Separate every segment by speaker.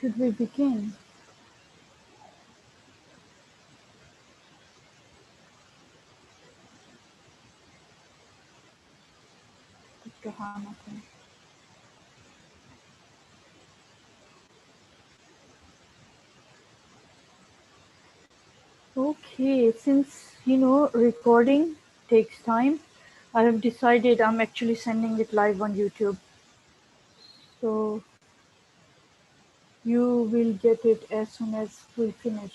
Speaker 1: Should we begin? Dr. Hamilton. Okay, since recording takes time, I have decided I'm actually sending it live on YouTube. So you will get it as soon as we finish.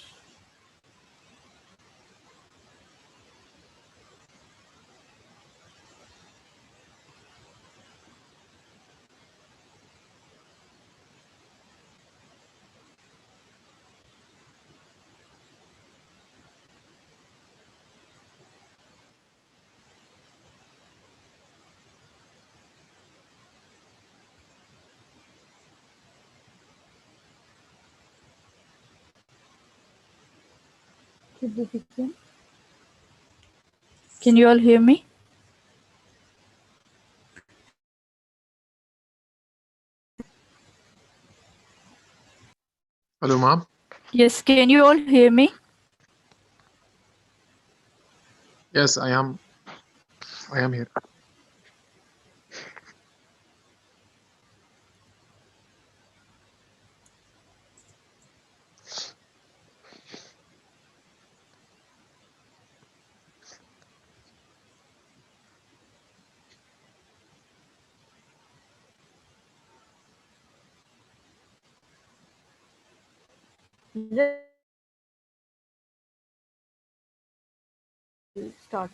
Speaker 1: Should we begin? Can you all hear me?
Speaker 2: Hello, ma'am.
Speaker 1: Yes, can you all hear me?
Speaker 2: Yes, I am here.
Speaker 1: Let's start.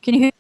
Speaker 1: Can you hear?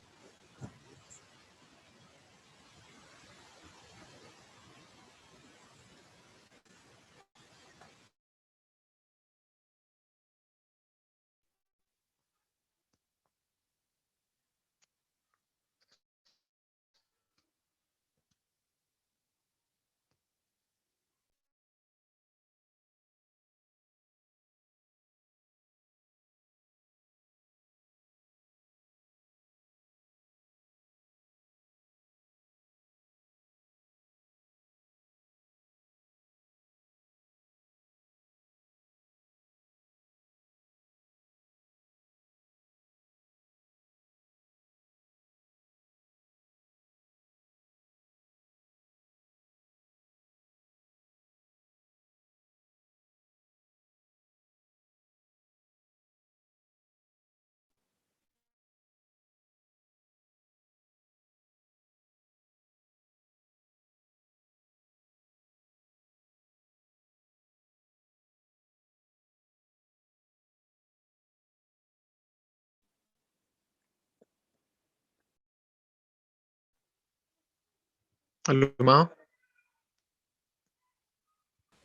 Speaker 2: Hello, ma'am.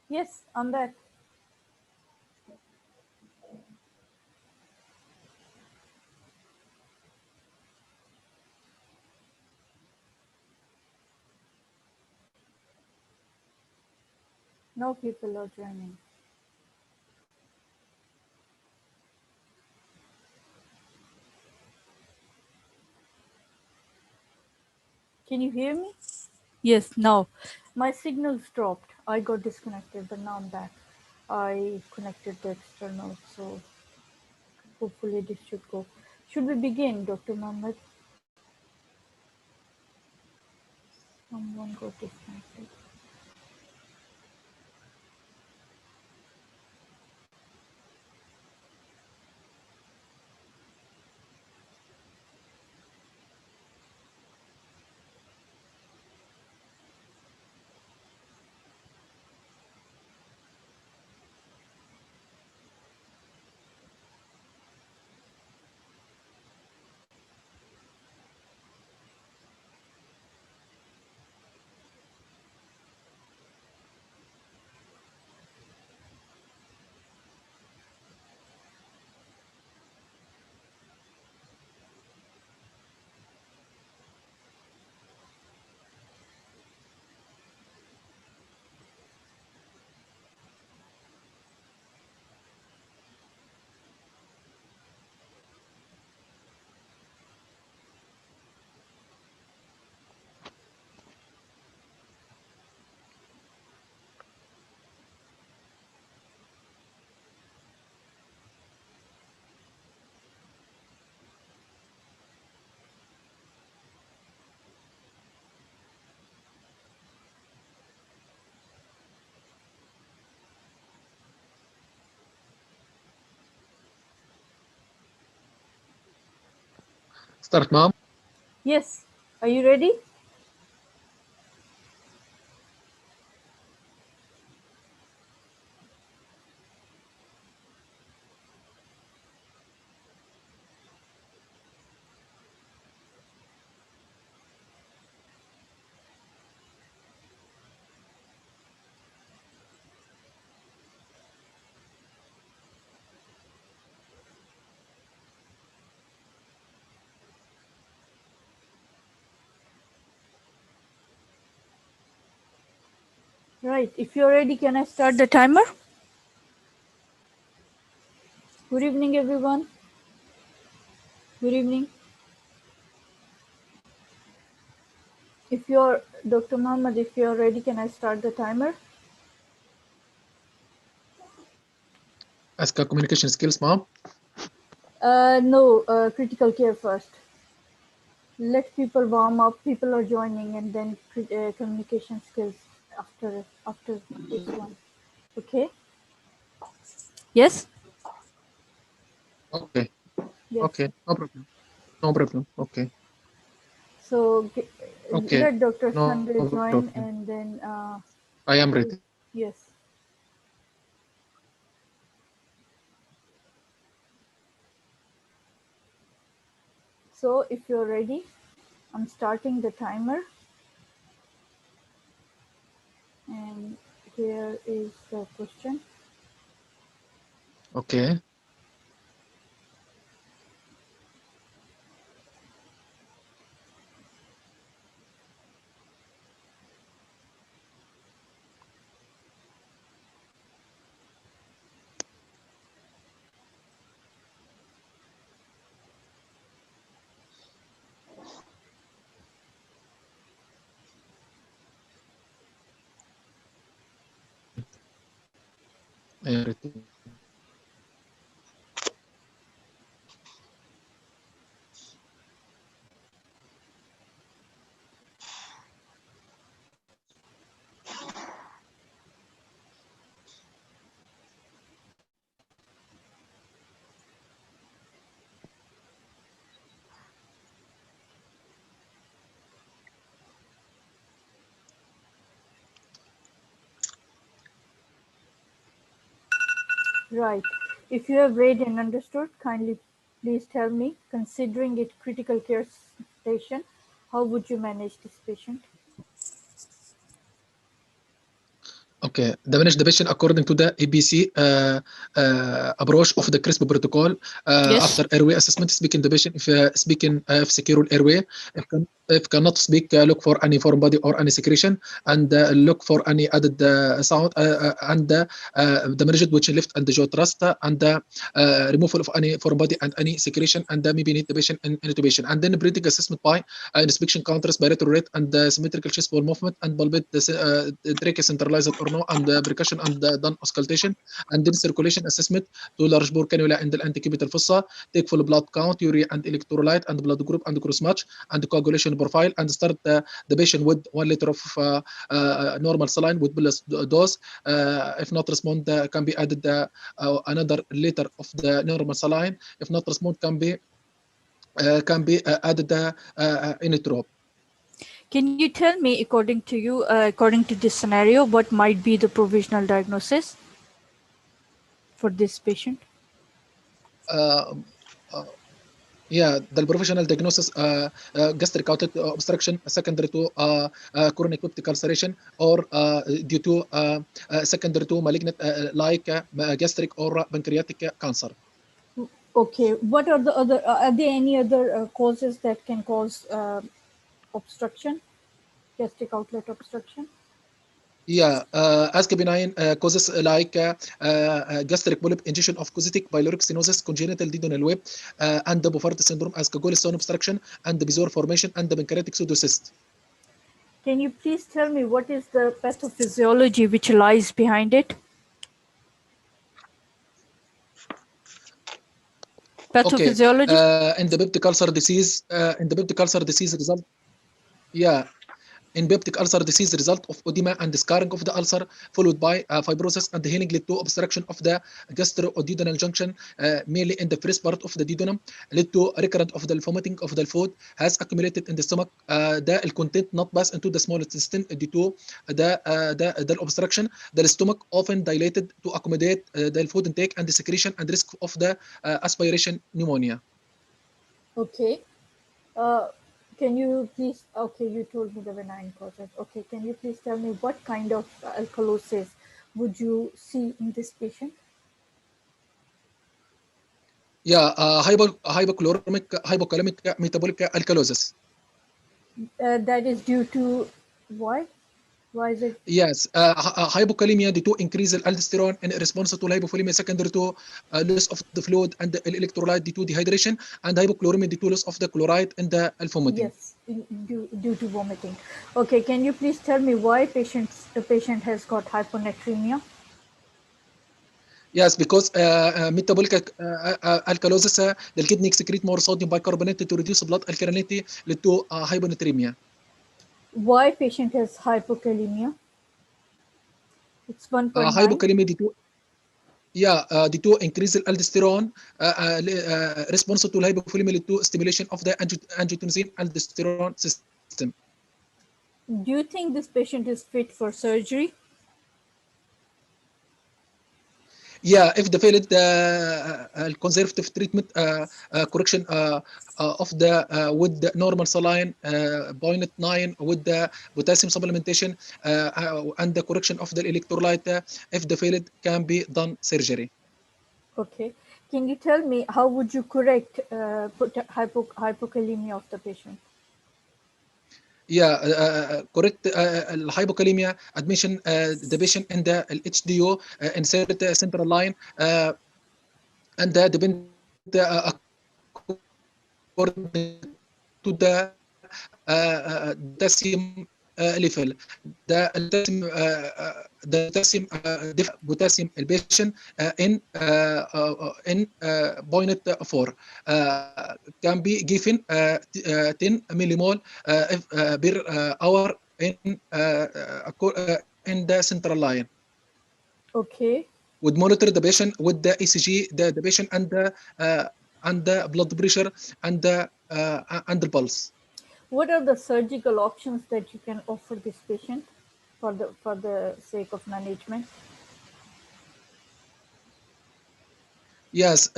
Speaker 1: Yes, I'm back. No people are joining. Can you hear me? Yes, now. My signals dropped. I got disconnected, but now I'm back. I connected the external, so hopefully this should go. Should we begin, Dr. Mohammed? Someone got disconnected.
Speaker 2: Start, ma'am.
Speaker 1: Yes. Are you ready? Right. If you're ready, can I start the timer? Good evening, everyone. Good evening. If you're Dr. Muhammad, if you're ready, can I start the timer?
Speaker 2: Ask communication skills, ma'am.
Speaker 1: No, critical care first. Let people warm up. People are joining, and then communication skills after this one. Okay. Yes.
Speaker 2: Okay.
Speaker 1: Yes.
Speaker 2: Okay. No problem. No problem. Okay.
Speaker 1: So
Speaker 2: Okay.
Speaker 1: let Dr.
Speaker 2: No
Speaker 1: Sunday join,
Speaker 2: problem.
Speaker 1: and then
Speaker 2: I am ready.
Speaker 1: yes. So if you're ready, I'm starting the timer, and here is the question.
Speaker 2: Okay. I am ready.
Speaker 1: Right. If you have read and understood, kindly please tell me, considering it critical care station, how would you manage this patient?
Speaker 2: Okay, the manage the patient according to the ABC approach of the CRISP protocol.
Speaker 1: Yes.
Speaker 2: After airway assessment, speaking the patient, if speaking if secure airway, if cannot speak, look for any foreign body or any secretion, and look for any added sound, and the managed which left and the jaw thrust, and removal of any foreign body and any secretion, and maybe need the patient in intubation, and then breathing assessment by inspection count, respiratory rate, and symmetrical chest wall movement, and bulbate the trachea centralized or no, and percussion, and done auscultation, and then circulation assessment to large bore cannula in the antecubital fossa, take full blood count, urea and electrolyte, and blood group, and cross match, and the coagulation profile, and start the patient with 1 liter of normal saline with bolus dose. If not respond, can be added another liter of the normal saline. If not respond, can be added inotrope.
Speaker 1: Can you tell me, according to you, according to this scenario, what might be the provisional diagnosis for this patient?
Speaker 2: Uh, uh, Yeah, the professional diagnosis, gastric outlet obstruction secondary to chronic peptic ulceration, or due to secondary to malignant like gastric or pancreatic cancer.
Speaker 1: Okay. What are the other? Are there any other causes that can cause obstruction, gastric outlet obstruction?
Speaker 2: Yeah, as benign causes like gastric polyp, ingestion of causitic pyloric stenosis, congenital duodenal web, and the Beaufort syndrome, as stone obstruction, and the bizarre formation, and the pancreatic pseudocyst.
Speaker 1: Can you please tell me what is the pathophysiology which lies behind it?
Speaker 2: Okay,
Speaker 1: Pathophysiology?
Speaker 2: in the peptic ulcer disease, result, yeah, In peptic ulcer disease, the result of edema and scarring of the ulcer, followed by fibrosis and healing, led to obstruction of the gastroduodenal junction, mainly in the first part of the duodenum, led to recurrent of the vomiting of the food has accumulated in the stomach. The content not pass into the small intestine due to the obstruction. The stomach often dilated to accommodate the food intake and the secretion and risk of the aspiration pneumonia.
Speaker 1: Okay. Can you please, okay, you told me the benign causes. Okay, can you please tell me what kind of alkalosis would you see in this patient?
Speaker 2: Yeah, hypokalemic metabolic alkalosis.
Speaker 1: That is due to why? Why is it?
Speaker 2: Yes, hypokalemia due to increase aldosterone in response to hypopholemia secondary to loss of the fluid and the electrolyte due to dehydration, and hypochloremia due to loss of the chloride in the vomiting.
Speaker 1: Yes, due to vomiting. Okay, can you please tell me why the patient has got hyponatremia?
Speaker 2: Yes, because metabolic alkalosis, the kidney secrete more sodium bicarbonate to reduce blood alkalinity, lead to hyponatremia.
Speaker 1: Why patient has hypokalemia? It's 1.9.
Speaker 2: Hypokalemia due to due to increase aldosterone response to hypopholemia lead to stimulation of the angiotensin aldosterone system.
Speaker 1: Do you think this patient is fit for surgery?
Speaker 2: Yeah, if the failed conservative treatment correction of the with the normal saline 0.9 with the potassium supplementation and the correction of the electrolyte, if the failed can be done surgery.
Speaker 1: Okay. Can you tell me how would you correct hypokalemia of the patient?
Speaker 2: Yeah, correct hypokalemia admission the patient in the HDO insert central line and depend according to the potassium level. The potassium potassium elevation in 0.4 can be given 10 millimole per hour in the central line.
Speaker 1: Okay.
Speaker 2: Would monitor the patient with the ECG, the patient and the blood pressure and the pulse.
Speaker 1: What are the surgical options that you can offer this patient for the sake of management?
Speaker 2: Yes,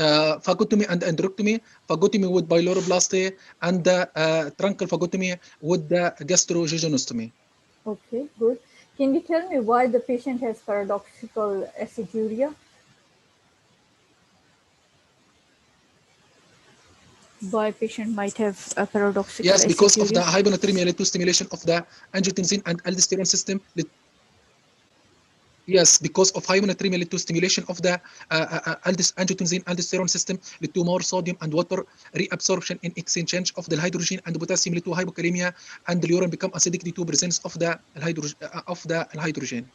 Speaker 2: phagotomy and endarterectomy. Phagotomy with pyloroplasty and truncal phagotomy with the gastrojejunostomy.
Speaker 1: Okay, good. Can you tell me why the patient has paradoxical aciduria? Why patient might have a paradoxical
Speaker 2: Yes, because of the
Speaker 1: aciduria?
Speaker 2: hyponatremia led to stimulation of the angiotensin and aldosterone system. Yes, because of hyponatremia led to stimulation of the angiotensin aldosterone system, led to more sodium and water reabsorption in exchange of the hydrogen and potassium, led to hypokalemia, and the urine become acidic due to presence of the hydrogen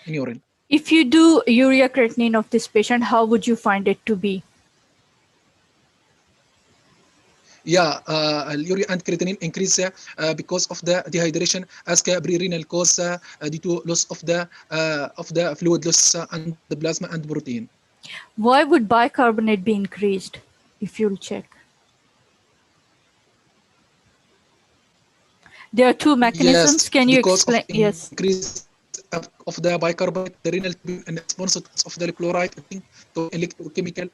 Speaker 2: in urine.
Speaker 1: If you do urea creatinine of this patient, how would you find it to be?
Speaker 2: Yeah, urea and creatinine increase because of the dehydration as pre-renal cause due to loss of the fluid loss and the plasma and protein.
Speaker 1: Why would bicarbonate be increased if you'll check? There are two mechanisms.
Speaker 2: Yes,
Speaker 1: Can you
Speaker 2: because
Speaker 1: explain?
Speaker 2: of increase of the bicarbonate, the renal tubule in response of the chloride to electrochemical.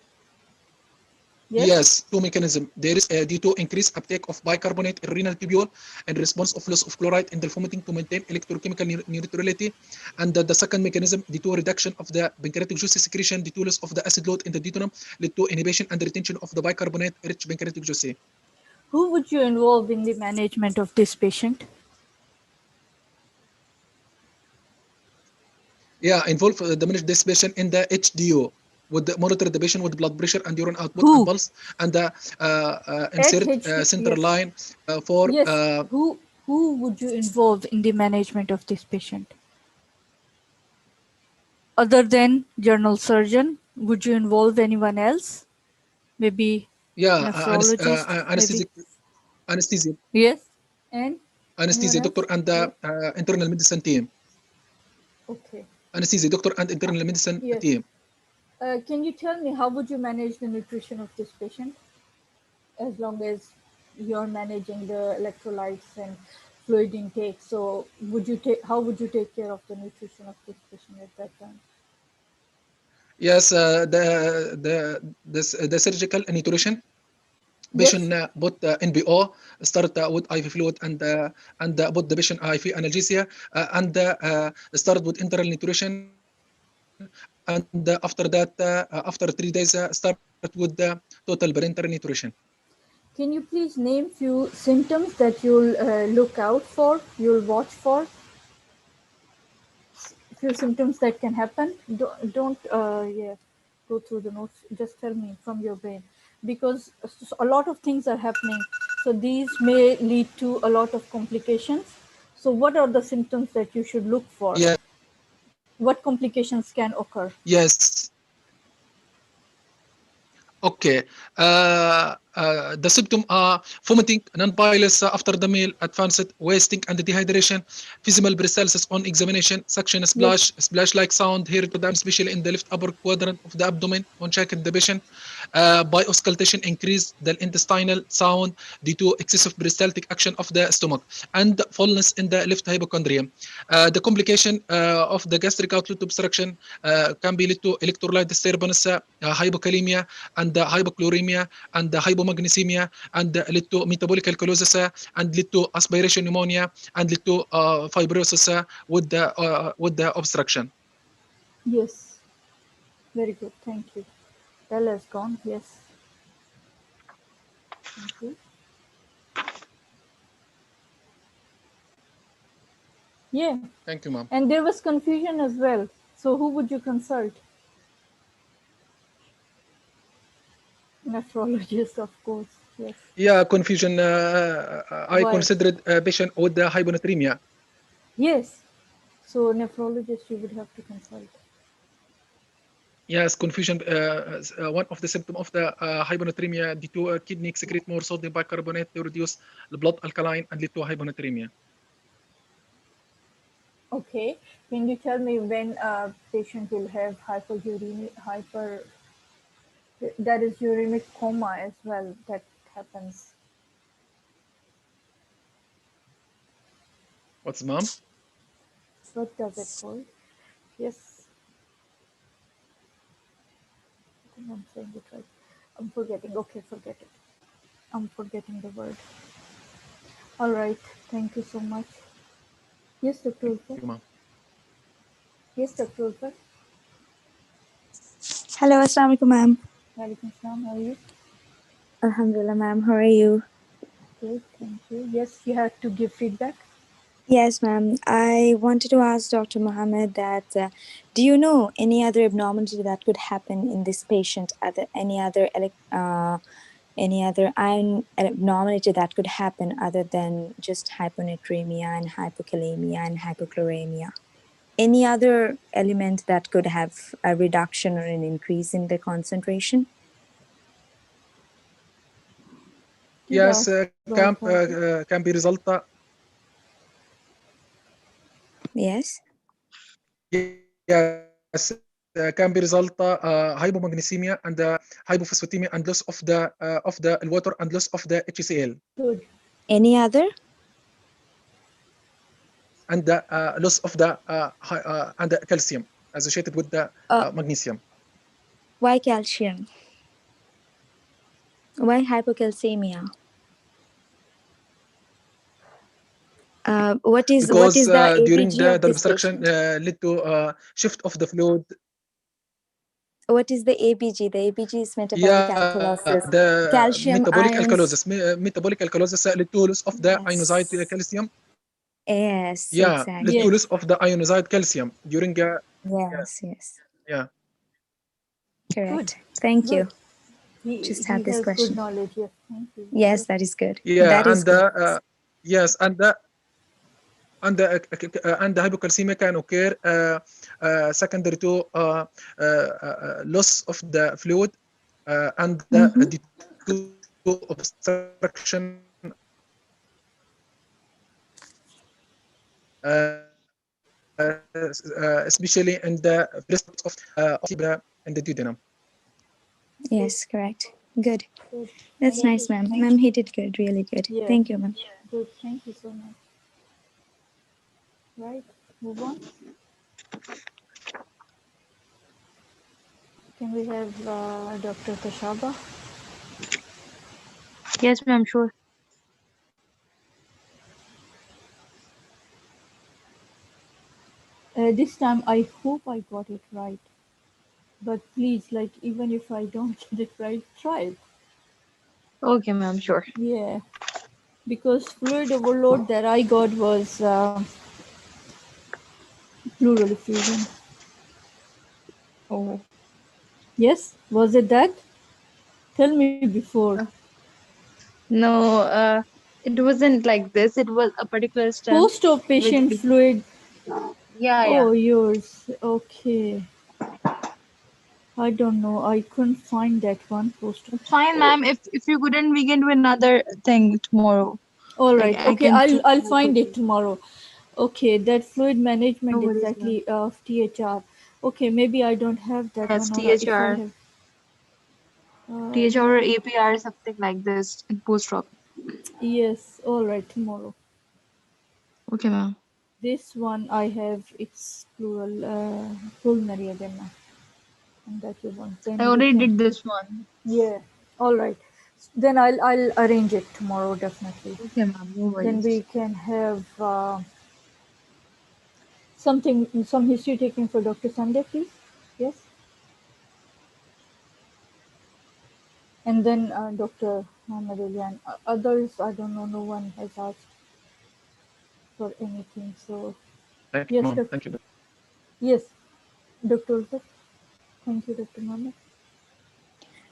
Speaker 2: Yes, two mechanisms. There is due to increased uptake of bicarbonate in renal tubule in response of loss of chloride in the vomiting to maintain electrochemical neutrality, and the second mechanism due to reduction of the pancreatic juice secretion due to loss of the acid load in the duodenum, lead to inhibition and retention of the bicarbonate rich pancreatic juice.
Speaker 1: Who would you involve in the management of this patient?
Speaker 2: Yeah, involve the manage this patient in the HDO. Would monitor the patient with blood pressure and urine output and pulse, and insert central
Speaker 1: yes.
Speaker 2: line for
Speaker 1: Yes. Who would you involve in the management of this patient? Other than general surgeon, would you involve anyone else? Maybe
Speaker 2: yeah
Speaker 1: nephrologist?
Speaker 2: anesthesia.
Speaker 1: Yes. And
Speaker 2: anesthesia
Speaker 1: Anyone
Speaker 2: doctor
Speaker 1: else?
Speaker 2: and the
Speaker 1: Yes.
Speaker 2: internal medicine team.
Speaker 1: Okay.
Speaker 2: Anesthesia doctor and internal medicine
Speaker 1: Yes.
Speaker 2: team.
Speaker 1: Can you tell me how would you manage the nutrition of this patient? As long as you're managing the electrolytes and fluid intake, so how would you take care of the nutrition of this patient at that time?
Speaker 2: Yes, the surgical nutrition.
Speaker 1: Yes.
Speaker 2: Patient put NBO, start with IV fluid and put the patient IV analgesia and start with enteral nutrition, and after that after 3 days start with the total parenteral nutrition.
Speaker 1: Can you please name few symptoms that you'll look out for, you'll watch for? Few symptoms that can happen. Don't yeah, go through the notes. Just tell me from your brain, because a lot of things are happening. So these may lead to a lot of complications. So what are the symptoms that you should look for?
Speaker 2: Yeah,
Speaker 1: What complications can occur?
Speaker 2: yes. Okay. The symptom are vomiting, non-pilus after the meal, advanced wasting and dehydration, visible peristalsis on examination, suction,
Speaker 1: Yes.
Speaker 2: splash-like sound heard to them, especially in the left upper quadrant of the abdomen on checking the patient. By auscultation, increase the intestinal sound due to excessive peristaltic action of the stomach and fullness in the left hypochondrium. The complication of the gastric outlet obstruction can be lead to electrolyte disturbance, hypokalemia, and the hypochloremia and the hypomagnesemia, and lead to metabolic alkalosis and lead to aspiration pneumonia and lead to fibrosis with the obstruction.
Speaker 1: Yes. Very good. Thank you. Bella is gone. Yes. Thank you. Yeah.
Speaker 2: Thank you, ma'am.
Speaker 1: And there was confusion as well. So who would you consult? Nephrologist, of course. Yes.
Speaker 2: Yeah, confusion. I
Speaker 1: Why?
Speaker 2: considered a patient with the hyponatremia.
Speaker 1: Yes. So nephrologist you would have to consult.
Speaker 2: Yes, confusion. One of the symptoms of the hyponatremia due to kidney secrete more sodium bicarbonate to reduce the blood alkaline and lead to hyponatremia.
Speaker 1: Okay. Can you tell me when a patient will have that is uremic coma as well that happens?
Speaker 2: What's ma'am?
Speaker 1: What does it called? Yes. I think I'm saying it right. I'm forgetting. Okay, forget it. I'm forgetting the word. All right. Thank you so much. Yes, Dr.
Speaker 2: Thank
Speaker 1: Ulfa.
Speaker 2: you, ma'am.
Speaker 1: Yes, Dr. Ulfa.
Speaker 3: Hello, Assalamu alaikum, ma'am.
Speaker 1: Walaikum salam. How are you?
Speaker 3: Alhamdulillah, ma'am. How are you?
Speaker 1: Good. Thank you. Yes, you had to give feedback.
Speaker 3: Yes, ma'am. I wanted to ask Dr. Mohammed that do you know any other abnormality that could happen in this patient? Any other iron abnormality that could happen other than just hyponatremia and hypokalemia and hypochloremia? Any other element that could have a reduction or an increase in the concentration?
Speaker 1: Did
Speaker 2: Yes,
Speaker 1: ask about that.
Speaker 2: can be result.
Speaker 3: Yes.
Speaker 2: Yes, can be result hypomagnesemia and hypophosphatemia and loss of the water and loss of the HCl
Speaker 1: Good.
Speaker 3: Any other?
Speaker 2: and the loss of the and the calcium associated with the magnesium.
Speaker 3: Why calcium? Why hypocalcemia? What
Speaker 2: Because
Speaker 3: is the
Speaker 2: during
Speaker 3: ABG of
Speaker 2: the
Speaker 3: this
Speaker 2: obstruction
Speaker 3: patient?
Speaker 2: led to shift of the fluid.
Speaker 3: What is the ABG? The ABG is metabolic
Speaker 2: Yeah,
Speaker 3: alkalosis.
Speaker 2: the
Speaker 3: Calcium
Speaker 2: metabolic
Speaker 3: ions.
Speaker 2: alkalosis. Metabolic alkalosis led to loss of the ionized
Speaker 3: Yes.
Speaker 2: calcium.
Speaker 3: Yes,
Speaker 2: Yeah, led to
Speaker 3: exactly.
Speaker 2: loss
Speaker 1: Yes.
Speaker 2: of the ionized calcium during yeah,
Speaker 3: Yes, yes.
Speaker 2: yeah.
Speaker 1: Good.
Speaker 3: Correct. Thank
Speaker 1: Good.
Speaker 3: you.
Speaker 1: He
Speaker 3: Just had this
Speaker 1: has good
Speaker 3: question.
Speaker 1: knowledge. Yes. Thank you.
Speaker 3: Yes,
Speaker 1: Yes.
Speaker 3: that is good.
Speaker 2: Yeah,
Speaker 3: That is good.
Speaker 2: yes, and the hypocalcemia can occur secondary to loss of the fluid and
Speaker 3: Mm-hmm.
Speaker 2: due to obstruction especially in the first of in the duodenum.
Speaker 3: Yes, correct. Good.
Speaker 1: Good.
Speaker 3: That's nice, ma'am. Ma'am, he did good, really good.
Speaker 1: Yeah.
Speaker 3: Thank you, ma'am.
Speaker 1: Good. Thank you so much. Right. Move on. Can we have Dr. Tashaba?
Speaker 4: Yes, ma'am, sure.
Speaker 1: This time I hope I got it right. But please, like, even if I don't get it right, try it.
Speaker 4: Okay, ma'am, sure.
Speaker 1: Yeah. Because fluid overload that I got was pleural effusion.
Speaker 4: Oh.
Speaker 1: Yes? Was it that? Tell me before.
Speaker 4: No, it wasn't like this. It was a particular stent
Speaker 1: Post-op
Speaker 4: which
Speaker 1: patient fluid.
Speaker 4: yeah.
Speaker 1: Oh, yours. Okay. I don't know. I couldn't find that one post.
Speaker 4: It's fine, ma'am. If you couldn't, we can do another thing tomorrow.
Speaker 1: All
Speaker 4: Like
Speaker 1: right.
Speaker 4: I
Speaker 1: Okay.
Speaker 4: can
Speaker 1: I'll find it tomorrow. Okay. That fluid
Speaker 4: No
Speaker 1: management
Speaker 4: worries, ma'am.
Speaker 1: exactly of THR. Okay. Maybe I don't have that
Speaker 4: Yes,
Speaker 1: one, or if I
Speaker 4: THR,
Speaker 1: have.
Speaker 4: THR or APR, something like this in post-op.
Speaker 1: Yes. All right. Tomorrow.
Speaker 4: Okay, ma'am.
Speaker 1: This one I have. It's plural. Pulmonary edema. And that you want.
Speaker 4: I
Speaker 1: Then we
Speaker 4: already
Speaker 1: can.
Speaker 4: did this one.
Speaker 1: Yeah. All right. Then I'll arrange it tomorrow definitely.
Speaker 4: Okay, ma'am. No
Speaker 1: Then
Speaker 4: worries.
Speaker 1: we can have some history taken for Dr. Sunday, please. Yes. And then Dr. Muhammad Ali and others. I don't know. No one has asked for anything. So
Speaker 2: Thank you,
Speaker 1: yes,
Speaker 2: ma'am.
Speaker 1: Dr.
Speaker 2: Thank you.
Speaker 1: Yes, Dr. Ulfat. Thank you, Dr. Muhammad.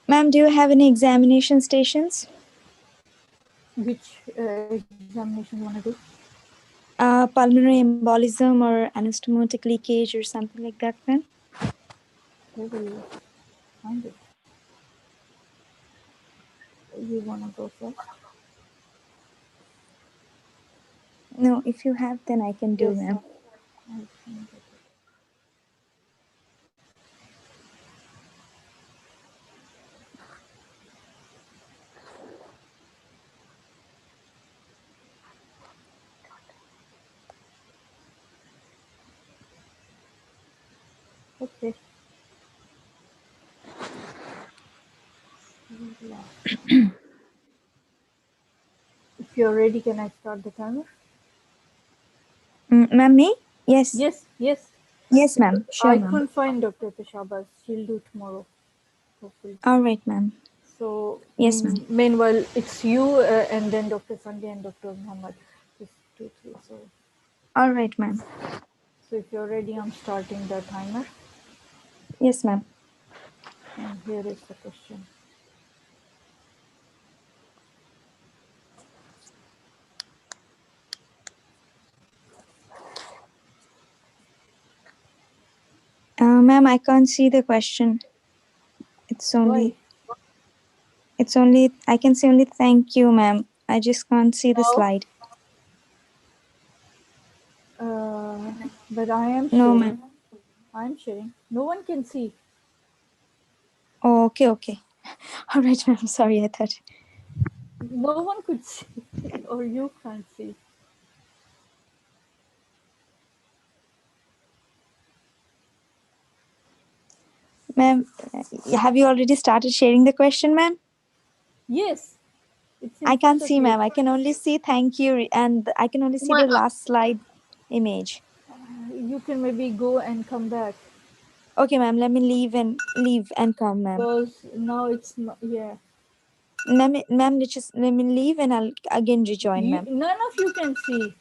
Speaker 3: Ma'am, do you have any examination stations?
Speaker 1: Which examination you want to do?
Speaker 3: Pulmonary embolism or anastomotic leakage or something like that, ma'am?
Speaker 1: I will find it. You want to go first?
Speaker 3: No, if you have, then I can do,
Speaker 1: Yes.
Speaker 3: ma'am.
Speaker 1: I'll find it. Okay. If you're ready, can I start the timer?
Speaker 3: Ma'am, me? Yes.
Speaker 1: Yes, yes.
Speaker 3: Yes, ma'am. Sure,
Speaker 1: I
Speaker 3: ma'am.
Speaker 1: couldn't find Dr. Tashabas. She'll do tomorrow, hopefully.
Speaker 3: All right, ma'am.
Speaker 1: So,
Speaker 3: Yes, ma'am.
Speaker 1: meanwhile, it's you and then Dr. Sunday and Dr. Muhammad. Just 2, 3.
Speaker 3: All right, ma'am.
Speaker 1: So if you're ready, I'm starting the timer.
Speaker 3: Yes, ma'am.
Speaker 1: And here is the question.
Speaker 3: Ma'am, I can't see the question. It's only,
Speaker 1: Why?
Speaker 3: I can see only thank you, ma'am. I just can't see the
Speaker 1: No.
Speaker 3: slide.
Speaker 1: But I am
Speaker 3: No,
Speaker 1: sharing.
Speaker 3: ma'am.
Speaker 1: I'm sharing. No one can see.
Speaker 3: Oh, okay, okay. All right, ma'am. Sorry, I thought.
Speaker 1: No one could see, or you can't see.
Speaker 3: Ma'am, have you already started sharing the question, ma'am?
Speaker 1: Yes, it's in
Speaker 3: I can't
Speaker 1: front of
Speaker 3: see,
Speaker 1: you.
Speaker 3: ma'am. I can only see thank you, and I can only see the last slide image.
Speaker 1: You can maybe go and come back.
Speaker 3: Okay, ma'am. Let me leave and come, ma'am.
Speaker 1: Because now it's not, yeah.
Speaker 3: Ma'am, let me leave and I'll again rejoin, ma'am.
Speaker 1: None of you can see.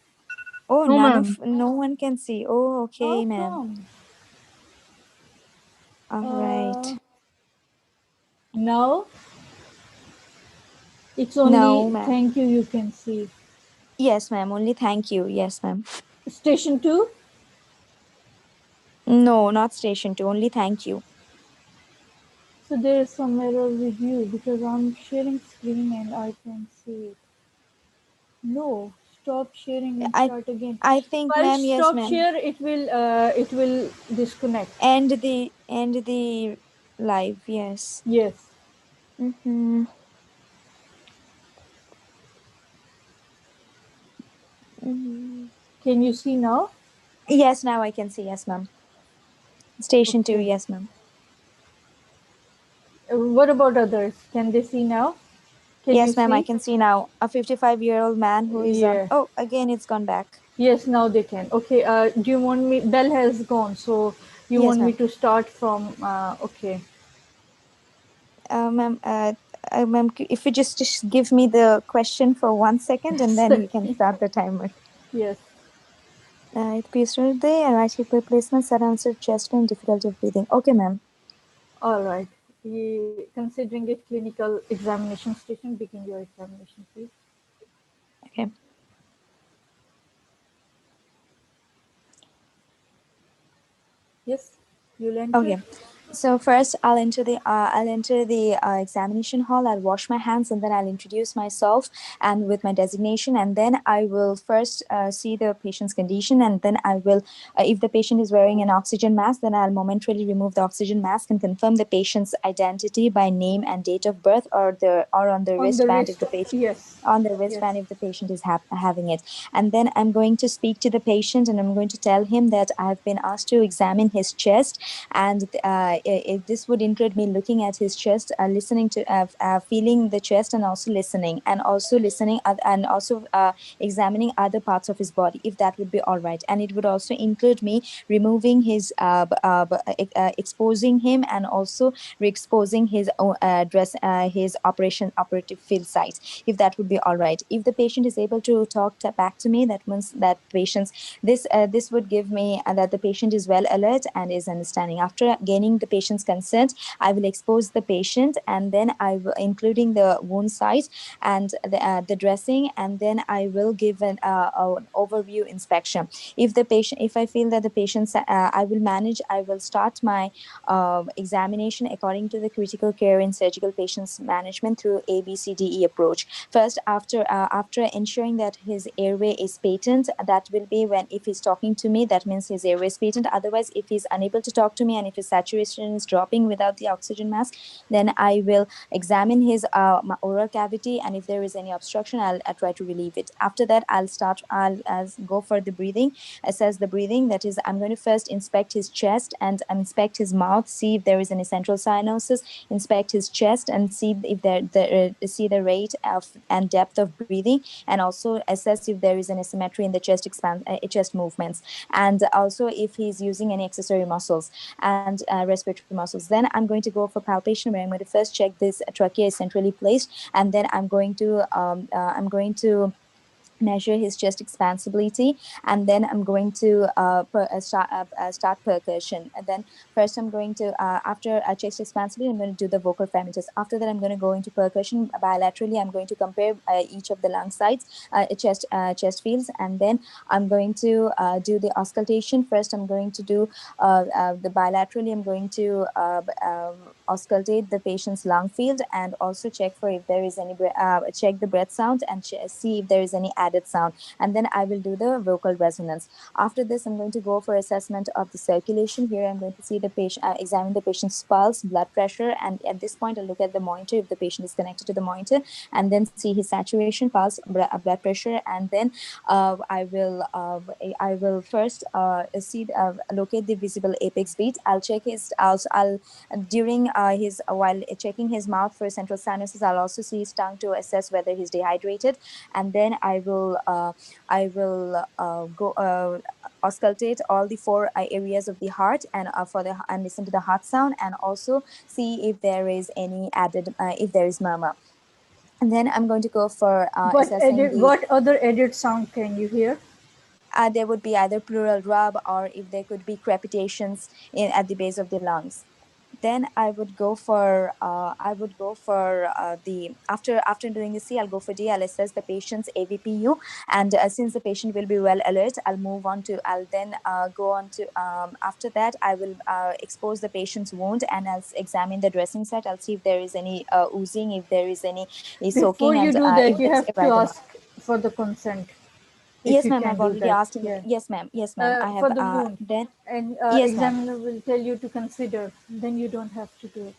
Speaker 3: Oh,
Speaker 4: No, ma'am.
Speaker 3: no one can see. Oh, okay,
Speaker 1: How
Speaker 3: ma'am.
Speaker 1: come?
Speaker 3: All right.
Speaker 1: Now it's
Speaker 3: No,
Speaker 1: only
Speaker 3: ma'am.
Speaker 1: thank you can see.
Speaker 3: Yes, ma'am. Only thank you. Yes, ma'am.
Speaker 1: Station 2?
Speaker 3: No, not station 2. Only thank you.
Speaker 1: So there is some error with you because I'm sharing screen and I can see it. No, stop sharing and
Speaker 3: I
Speaker 1: start again.
Speaker 3: I think,
Speaker 1: If I
Speaker 3: ma'am, yes,
Speaker 1: stop
Speaker 3: ma'am.
Speaker 1: share, it will disconnect.
Speaker 3: End the live. Yes.
Speaker 1: Yes.
Speaker 3: Mm-hmm. Mm-hmm.
Speaker 1: Can you see now?
Speaker 3: Yes, now I can see. Yes, ma'am. Station 2.
Speaker 1: Okay.
Speaker 3: Yes, ma'am.
Speaker 1: What about others? Can they see now? Can you
Speaker 3: Yes, ma'am. I
Speaker 1: see?
Speaker 3: can see now. A 55-year-old man who is on.
Speaker 1: Yeah.
Speaker 3: Oh, again, it's gone back.
Speaker 1: Yes, now they can. Okay. Do you want me? Bell has gone, so you
Speaker 3: Yes,
Speaker 1: want me
Speaker 3: ma'am.
Speaker 1: to start from? Okay.
Speaker 3: Ma'am, ma'am, if you just give me the question for 1 second, and then we can start the timer.
Speaker 1: Yes.
Speaker 3: It appears today, and right hip replacement, sudden answer, chest pain, difficulty of breathing. Okay, ma'am.
Speaker 1: All right. Considering it clinical examination station, begin your examination, please.
Speaker 3: Okay.
Speaker 1: Yes, you'll enter.
Speaker 3: Okay. So first, I'll enter the examination hall. I'll wash my hands, and then I'll introduce myself and with my designation, and then I will first see the patient's condition, and then I will, if the patient is wearing an oxygen mask, then I'll momentarily remove the oxygen mask and confirm the patient's identity by name and date of birth, or on the
Speaker 1: On the
Speaker 3: wristband if
Speaker 1: wrist.
Speaker 3: the patient
Speaker 1: Yes.
Speaker 3: on the
Speaker 1: Yes.
Speaker 3: wristband if the patient is having it. And then I'm going to speak to the patient, and I'm going to tell him that I've been asked to examine his chest, and if this would include me looking at his chest, listening to feeling the chest, and also listening, and also examining other parts of his body, if that would be all right. And it would also include me removing his exposing him, and also re-exposing his his operative field sites, if that would be all right. If the patient is able to talk back to me, that means that this would give me that the patient is well alert and is understanding. After gaining the patient's consent, I will expose the patient, and then I will, including the wound size and the dressing, and then I will give an overview inspection. If I feel that the patient's I will start my examination according to the critical care in surgical patients management through ABCDE approach. First, after ensuring that his airway is patent, that will be when, if he's talking to me, that means his airway is patent. Otherwise, if he's unable to talk to me and if his saturation is dropping without the oxygen mask, then I will examine his oral cavity, and if there is any obstruction, I'll try to relieve it. After that, I'll go for the breathing, assess the breathing. That is, I'm going to first inspect his chest and inspect his mouth, see if there is any central cyanosis, inspect his chest and see if see the rate of and depth of breathing, and also assess if there is an asymmetry in the chest movements, and also if he's using any accessory muscles and respiratory muscles. Then I'm going to go for palpation, where I'm going to first check this trachea is centrally placed, and then I'm going to measure his chest expansibility, and then I'm going to start percussion. And then first I'm going to after chest expansibility, I'm going to do the vocal fermenters. After that, I'm going to go into percussion bilaterally. I'm going to compare each of the lung sides, chest fields, and then I'm going to do the auscultation. First, I'm going to do the bilaterally. I'm going to auscultate the patient's lung field, and also check for if there is any check the breath sound, and see if there is any added sound, and then I will do the vocal resonance. After this, I'm going to go for assessment of the circulation. Here I'm going to see the patient, examine the patient's pulse, blood pressure, and at this point I'll look at the monitor if the patient is connected to the monitor, and then see his saturation, pulse, blood pressure, and then I will first locate the visible apex beat. I'll check his I'll during his while checking his mouth for central sinuses, I'll also see his tongue to assess whether he's dehydrated, and then I will go auscultate all the four areas of the heart, and and listen to the heart sound, and also see if there is any added if there is murmur. And then I'm going to go for assessing the.
Speaker 1: What other added sound can you hear?
Speaker 3: There would be either pleural rub, or if there could be crepitations at the base of the lungs. Then I would go for the after doing the C, I'll go for D. I'll assess the patient's AVPU, and since the patient will be well alert, I'll then go on to after that I will expose the patient's wound, and I'll examine the dressing site. I'll see if there is any oozing, if there is any
Speaker 1: Before
Speaker 3: soaking,
Speaker 1: you
Speaker 3: and
Speaker 1: do that,
Speaker 3: if
Speaker 1: you
Speaker 3: there's
Speaker 1: have to
Speaker 3: erythema.
Speaker 1: ask for the consent.
Speaker 3: Yes,
Speaker 1: you
Speaker 3: ma'am.
Speaker 1: can
Speaker 3: I've
Speaker 1: do
Speaker 3: already
Speaker 1: that.
Speaker 3: asked him.
Speaker 1: Yeah.
Speaker 3: Yes, ma'am. Yes, ma'am. I
Speaker 1: For
Speaker 3: have.
Speaker 1: the wound.
Speaker 3: Then.
Speaker 1: And
Speaker 3: Yes, ma'am.
Speaker 1: examiner will tell you to consider. Then you don't have to do it.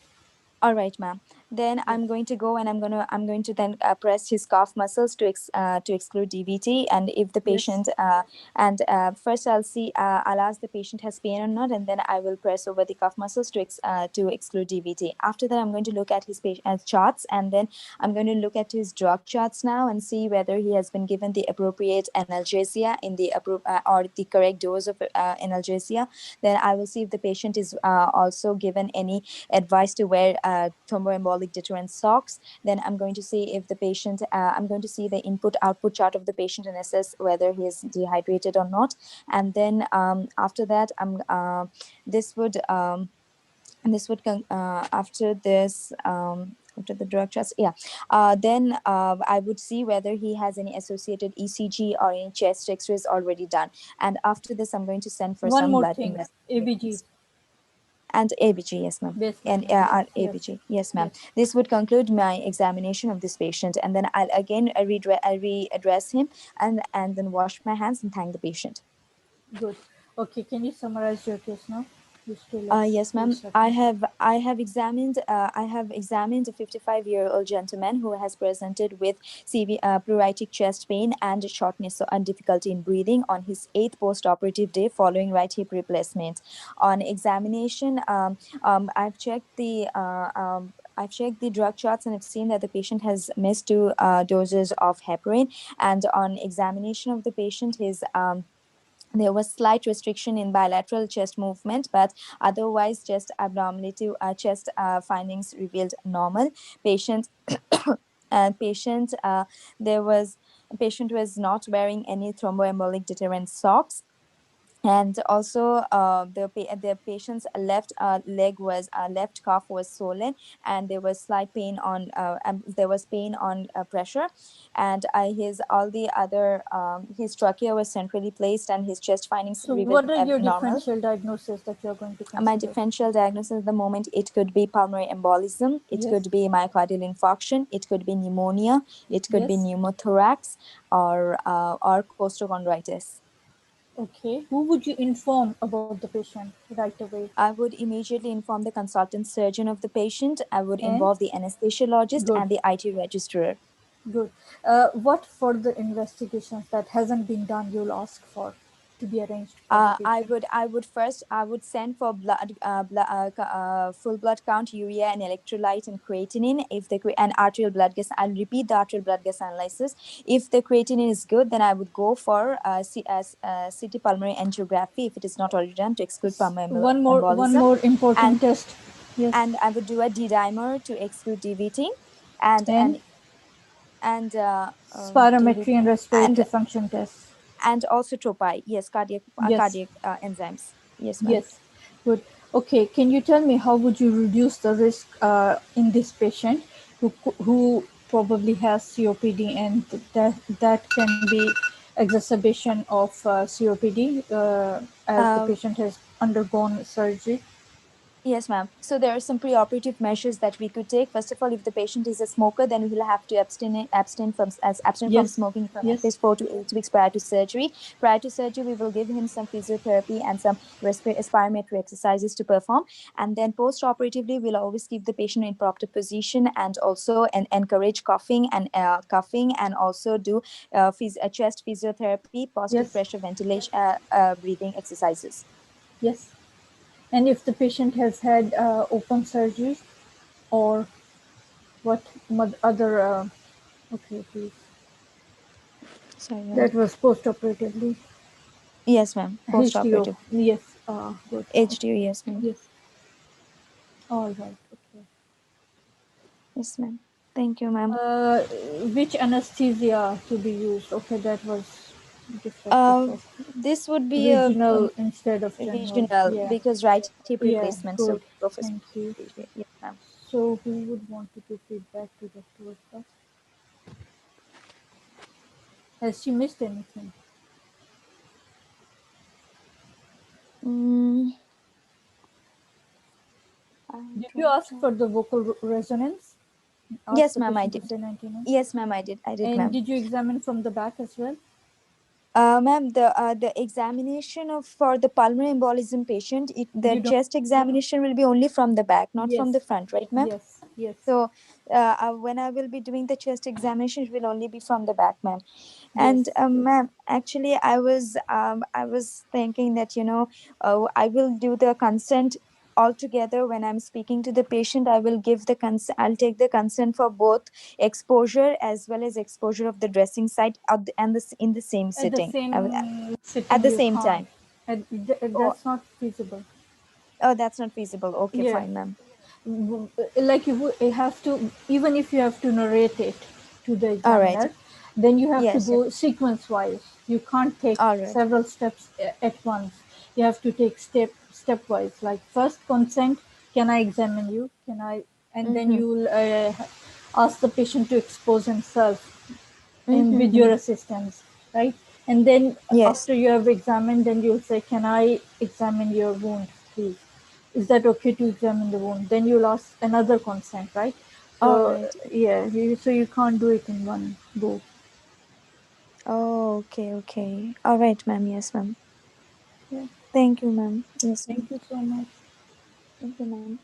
Speaker 3: All right, ma'am. Then
Speaker 1: Yes.
Speaker 3: I'm going to go and I'm going to then press his calf muscles to exclude DVT. And if the
Speaker 1: Yes.
Speaker 3: patient first I'll ask the patient has pain or not, and then I will press over the calf muscles to exclude DVT. After that, I'm going to look at his patient charts, and then I'm going to look at his drug charts now and see whether he has been given the appropriate analgesia in the or the correct dose of analgesia. Then I will see if the patient is also given any advice to wear thromboembolic deterrent socks. Then I'm going to see if the patient, I'm going to see the input-output chart of the patient and assess whether he is dehydrated or not. And then after that, this would after this after the drug test, then I would see whether he has any associated ECG or any chest x-rays already done. And after this, I'm going to send for
Speaker 1: One
Speaker 3: some
Speaker 1: more
Speaker 3: blood
Speaker 1: thing,
Speaker 3: investigations.
Speaker 1: ABG.
Speaker 3: And ABG, yes, ma'am.
Speaker 1: Yes,
Speaker 3: And
Speaker 1: ma'am. Yes.
Speaker 3: ABG, yes, ma'am.
Speaker 1: Yes.
Speaker 3: This would conclude my examination of this patient, and then I'll again readdress him and then wash my hands and thank the patient.
Speaker 1: Good. Okay, can you summarize your case now? You still have
Speaker 3: Yes,
Speaker 1: few
Speaker 3: ma'am.
Speaker 1: seconds.
Speaker 3: I have examined a 55-year-old gentleman who has presented with severe pleuritic chest pain and shortness and difficulty in breathing on his 8th post-operative day following right hip replacement. On examination, I've checked the drug charts and I've seen that the patient has missed 2 doses of heparin. And on examination of the patient, there was slight restriction in bilateral chest movement, but otherwise chest abnormality, chest findings revealed normal. Patient patient there was patient was not wearing any thromboembolic deterrent socks. And also the patient's left calf was swollen, and there was slight pain on pressure. And his all the other his trachea was centrally placed, and his chest findings
Speaker 1: So
Speaker 3: revealed
Speaker 1: what are your
Speaker 3: normal.
Speaker 1: differential diagnoses that you're going to consider?
Speaker 3: My differential diagnosis at the moment, it could be pulmonary embolism, it
Speaker 1: Yes.
Speaker 3: could be myocardial infarction, it could be pneumonia, it could be
Speaker 1: Yes.
Speaker 3: pneumothorax, or costochondritis.
Speaker 1: Okay. Who would you inform about the patient right away?
Speaker 3: I would immediately inform the consultant surgeon of the patient. I would
Speaker 1: And?
Speaker 3: involve the anesthesiologist
Speaker 1: Good.
Speaker 3: and the IT registrar.
Speaker 1: Good. What further investigations that hasn't been done you'll ask for to be arranged for the patient?
Speaker 3: I would send for full blood count, urea and electrolyte and creatinine. And arterial blood gas, I'll repeat the arterial blood gas analysis. If the creatinine is good, then I would go for CT pulmonary angiography if it is not already done, to exclude pulmonary embolism.
Speaker 1: One more important test. Yes.
Speaker 3: And I would do a D-dimer to exclude DVT, and
Speaker 1: spirometry and respiratory function tests.
Speaker 3: And also tropi, yes, cardiac enzymes. Yes, ma'am.
Speaker 1: Yes, good. Okay, can you tell me how would you reduce the risk in this patient who probably has COPD, and that can be exacerbation of COPD as the patient has undergone surgery?
Speaker 3: Yes, ma'am. So there are some preoperative measures that we could take. First of all, if the patient is a smoker, then we will have to abstain from smoking from at least 4 to 8 weeks prior to surgery. Prior to surgery, we will give him some physiotherapy and some spirometry exercises to perform. And then post-operatively, we'll always keep the patient in proper position, and also encourage coughing and also do chest physiotherapy, positive pressure ventilation, breathing exercises.
Speaker 1: Yes. And if the patient has had open surgery, or what other, okay, please.
Speaker 3: Sorry, ma'am.
Speaker 1: That was post-operatively.
Speaker 3: Yes, ma'am. Post-operative.
Speaker 1: HDO. Yes. Good.
Speaker 3: HDO, yes, ma'am.
Speaker 1: Yes. All right. Okay.
Speaker 3: Yes, ma'am. Thank you, ma'am.
Speaker 1: Which anesthesia to be used? Okay, that was different.
Speaker 3: This would be
Speaker 1: regional instead of general.
Speaker 3: Regional, because right hip replacement.
Speaker 1: Good.
Speaker 3: So
Speaker 1: Thank you.
Speaker 3: yes, ma'am.
Speaker 1: So who would want to give feedback to Dr. Vasta? Has she missed anything? Did you ask for the vocal resonance?
Speaker 3: Yes, ma'am, I did. Yes, ma'am, I did.
Speaker 1: And
Speaker 3: ma'am.
Speaker 1: did you examine from the back as well?
Speaker 3: Ma'am, the examination for the pulmonary embolism patient, the
Speaker 1: You don't.
Speaker 3: chest examination will be only from the back, not from
Speaker 1: Yes.
Speaker 3: the front, right, ma'am?
Speaker 1: Yes. Yes.
Speaker 3: So when I will be doing the chest examination, it will only be from the back, ma'am. And
Speaker 1: Yes.
Speaker 3: ma'am, actually, I was thinking that I will do the consent altogether when I'm speaking to the patient. I will give the consent. I'll take the consent for both exposure as well as exposure of the dressing site and in the same
Speaker 1: At the
Speaker 3: sitting.
Speaker 1: same sitting,
Speaker 3: At the
Speaker 1: you
Speaker 3: same
Speaker 1: can't.
Speaker 3: time. Oh,
Speaker 1: That's not feasible.
Speaker 3: oh, that's not feasible. Okay,
Speaker 1: Yeah.
Speaker 3: fine, ma'am.
Speaker 1: Like you have to, even if you have to narrate it to the
Speaker 3: All right.
Speaker 1: examiner, then you have to
Speaker 3: Yes.
Speaker 1: go sequence wise. You can't take
Speaker 3: All right.
Speaker 1: several steps at once. You have to take stepwise. Like first consent, can I examine you? Can I? And then
Speaker 3: Mm-hmm.
Speaker 1: you'll ask the patient to expose himself and with
Speaker 3: Mm-hmm.
Speaker 1: your assistance, right? And then
Speaker 3: Yes.
Speaker 1: after you have examined, then you'll say, can I examine your wound, please? Is that okay to examine the wound? Then you'll ask another consent, right?
Speaker 3: All
Speaker 1: So
Speaker 3: right.
Speaker 1: yeah, so you can't do it in one go.
Speaker 3: Oh, okay, okay. All right, ma'am. Yes, ma'am.
Speaker 1: Yeah.
Speaker 3: Thank you, ma'am. Yes, ma'am.
Speaker 1: Thank you so much.
Speaker 3: Thank you, ma'am.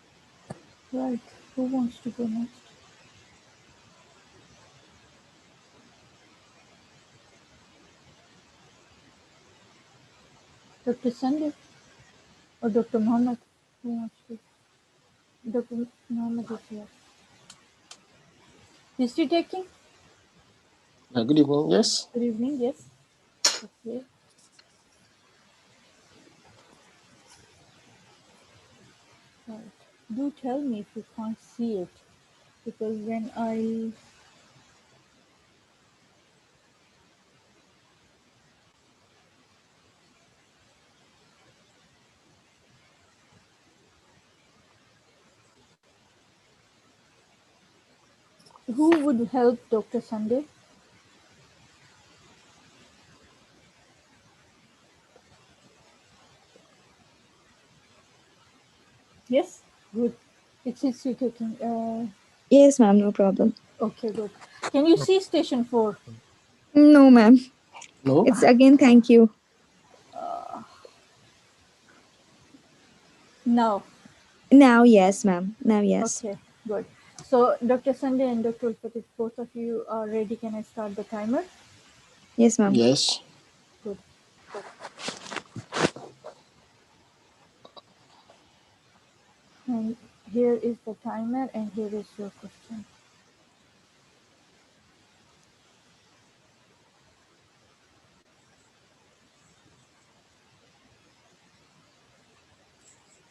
Speaker 1: Right. Who wants to go next? Dr. Sunday or Dr. Mohammed? Who wants to? Dr. Mohammed is here. History taking?
Speaker 5: Good evening. Yes.
Speaker 1: Good evening. Yes. Okay. Right. Do tell me if you can't see it, because when I who would help Dr. Sunday? Yes, good. It's history taking.
Speaker 3: Yes, ma'am. No problem.
Speaker 1: Okay, good. Can you see station 4?
Speaker 3: No, ma'am.
Speaker 5: No.
Speaker 3: It's again, thank you.
Speaker 1: No.
Speaker 3: Now, yes, ma'am. Now, yes.
Speaker 1: Okay, good. So Dr. Sunday and Dr. Ulfat, if both of you are ready, can I start the timer?
Speaker 3: Yes, ma'am.
Speaker 5: Yes.
Speaker 1: Good. And here is the timer, and here is your question.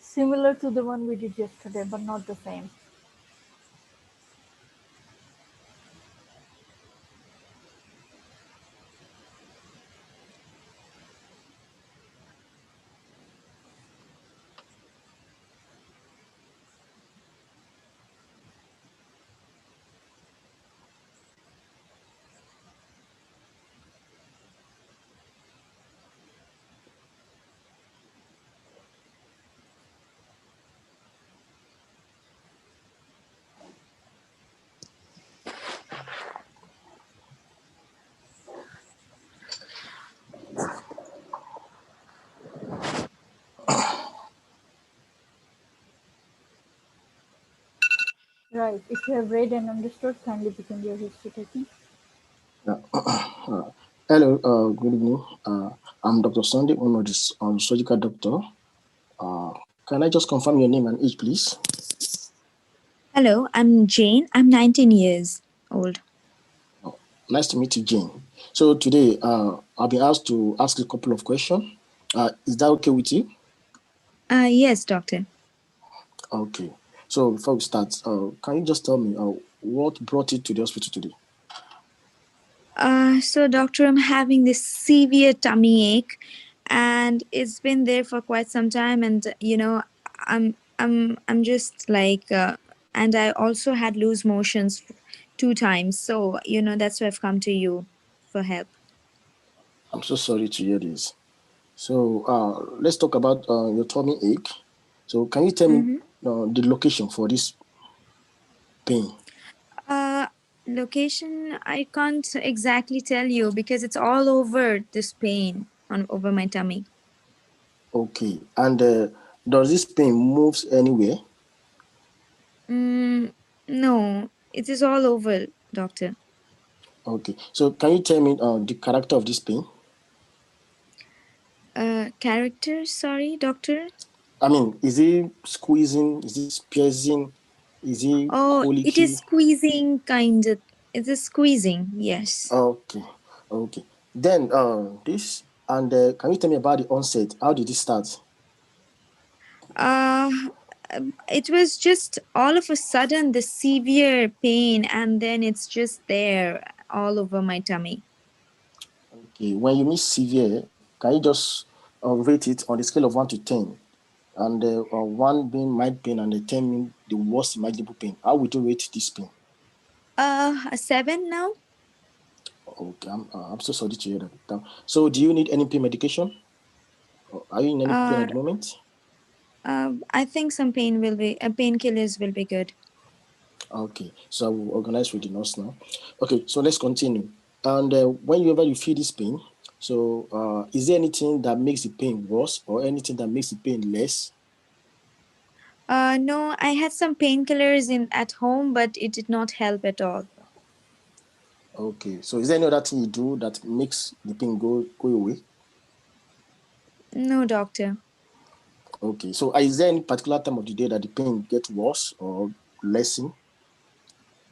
Speaker 1: Similar to the one we did yesterday, but not the same. Right. If you have read and understood, kindly begin your history taking.
Speaker 5: Hello. Good evening. I'm Dr. Sunday, one of the surgical doctor. Can I just confirm your name and age, please?
Speaker 3: Hello, I'm Jane. I'm 19 years old.
Speaker 5: Oh, nice to meet you, Jane. So today, I'll be asked to ask a couple of questions. Is that okay with you?
Speaker 3: Yes, doctor.
Speaker 5: Okay. So before we start, can you just tell me what brought you to the hospital today?
Speaker 3: So doctor, I'm having this severe tummy ache, and it's been there for quite some time. And I'm just like, and I also had loose motions 2 times. So that's why I've come to you for help.
Speaker 5: I'm so sorry to hear this. So let's talk about your tummy ache. So can you tell me
Speaker 3: Mm-hmm.
Speaker 5: the location for this pain?
Speaker 3: Location, I can't exactly tell you because it's all over this pain over my tummy.
Speaker 5: Okay. And does this pain moves anywhere?
Speaker 3: No, it is all over, doctor.
Speaker 5: Okay. So can you tell me the character of this pain?
Speaker 3: Character, sorry, doctor?
Speaker 5: I mean, is it squeezing? Is it piercing? Is it
Speaker 3: Oh, it is
Speaker 5: colicky?
Speaker 3: squeezing kind of. It is squeezing, yes.
Speaker 5: Okay. Okay. Then this and can you tell me about the onset? How did it start?
Speaker 3: Uh, it was just all of a sudden the severe pain, and then it's just there all over my tummy.
Speaker 5: Okay. When you mean severe, can you just rate it on the scale of 1 to 10? And 1 being mild pain and 10 being the worst imaginable pain. How would you rate this pain?
Speaker 3: A 7 now?
Speaker 5: Okay, I'm so sorry to hear that. So, do you need any pain medication? Or are you in any pain
Speaker 3: Uh,
Speaker 5: at the moment?
Speaker 3: I think some painkillers will be good.
Speaker 5: Okay, so I will organize with the nurse now. Okay, so let's continue. And whenever you feel this pain, so is there anything that makes the pain worse or anything that makes the pain less?
Speaker 3: No, I had some painkillers at home, but it did not help at all.
Speaker 5: Okay, so is there any other thing you do that makes the pain go away?
Speaker 3: No, doctor.
Speaker 5: Okay, so is there any particular time of the day that the pain gets worse or lessen?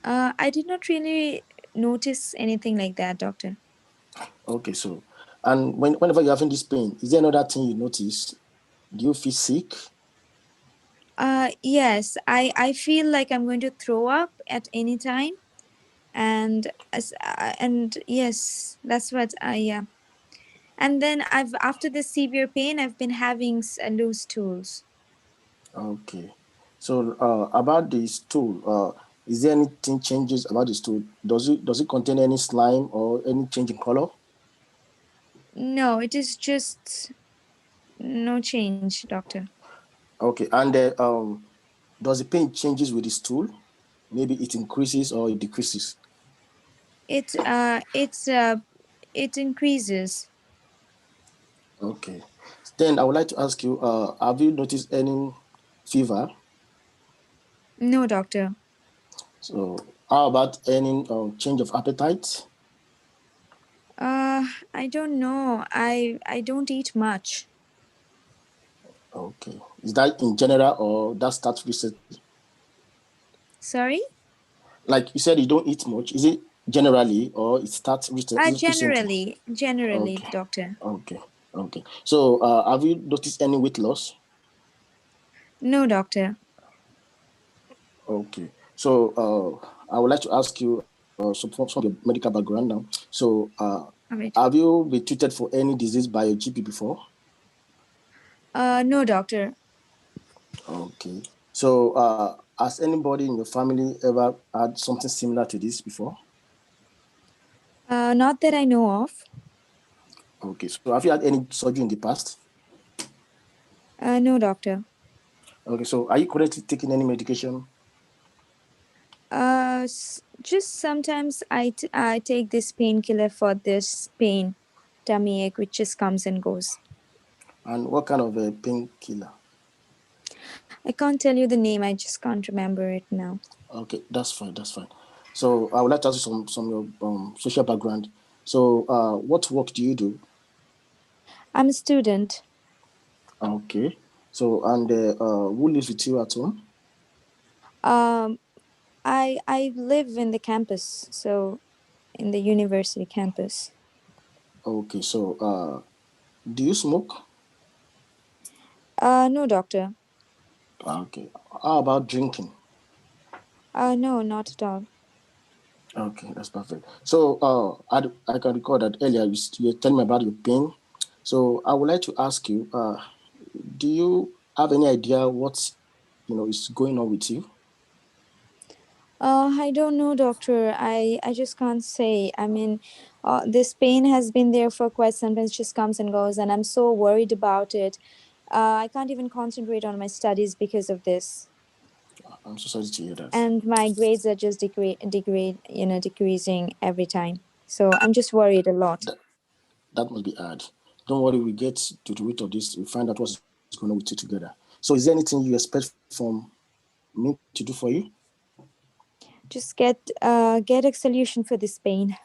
Speaker 3: I did not really notice anything like that, doctor.
Speaker 5: Okay, so and whenever you're having this pain, is there another thing you notice? Do you feel sick?
Speaker 3: Yes, I feel like I'm going to throw up at any time, and yes, that's what I yeah. And then after this severe pain, I've been having loose stools.
Speaker 5: Okay, so about the stool, is there anything changes about the stool? Does it contain any slime or any change in color?
Speaker 3: No, it is just no change, doctor.
Speaker 5: Okay, and does the pain changes with the stool? Maybe it increases or it decreases.
Speaker 3: It it increases.
Speaker 5: Okay, then I would like to ask you, have you noticed any fever?
Speaker 3: No, doctor.
Speaker 5: So how about any change of appetite?
Speaker 3: Uh, I don't know. I don't eat much.
Speaker 5: Okay. Is that in general or that starts recently?
Speaker 3: Sorry?
Speaker 5: Like you said, you don't eat much. Is it generally or it starts recently?
Speaker 3: Generally,
Speaker 5: Okay.
Speaker 3: doctor.
Speaker 5: Okay. Okay. So have you noticed any weight loss?
Speaker 3: No, doctor.
Speaker 5: Okay. So I would like to ask you some of your medical background now. So
Speaker 3: All right.
Speaker 5: have you been treated for any disease by a GP before?
Speaker 3: No, doctor.
Speaker 5: Okay. So has anybody in your family ever had something similar to this before?
Speaker 3: Not that I know of.
Speaker 5: Okay. So have you had any surgery in the past?
Speaker 3: No, doctor.
Speaker 5: Okay. So are you currently taking any medication?
Speaker 3: Just sometimes I take this painkiller for this pain, tummy ache, which just comes and goes.
Speaker 5: And what kind of a painkiller?
Speaker 3: I can't tell you the name. I just can't remember it now.
Speaker 5: Okay, that's fine. That's fine. So I would like to ask you some your social background. So what work do you do?
Speaker 3: I'm a student.
Speaker 5: Okay. So and who lives with you at home?
Speaker 3: Um, I live in the campus, so in the university campus.
Speaker 5: Okay. So do you smoke?
Speaker 3: No, doctor.
Speaker 5: Okay. How about drinking?
Speaker 3: No, not at all.
Speaker 5: Okay, that's perfect. So I can recall that earlier you were telling me about your pain. So I would like to ask you, do you have any idea what is going on with you?
Speaker 3: I don't know, doctor. I just can't say. I mean, this pain has been there for quite some time. It just comes and goes, and I'm so worried about it. I can't even concentrate on my studies because of this.
Speaker 5: I'm so sorry to hear that.
Speaker 3: And my grades are just decreasing every time. So I'm just worried a lot.
Speaker 5: That must be hard. Don't worry, we get to the root of this. We find out what's going on with you together. So is there anything you expect from me to do for you?
Speaker 3: Just get a solution for this pain.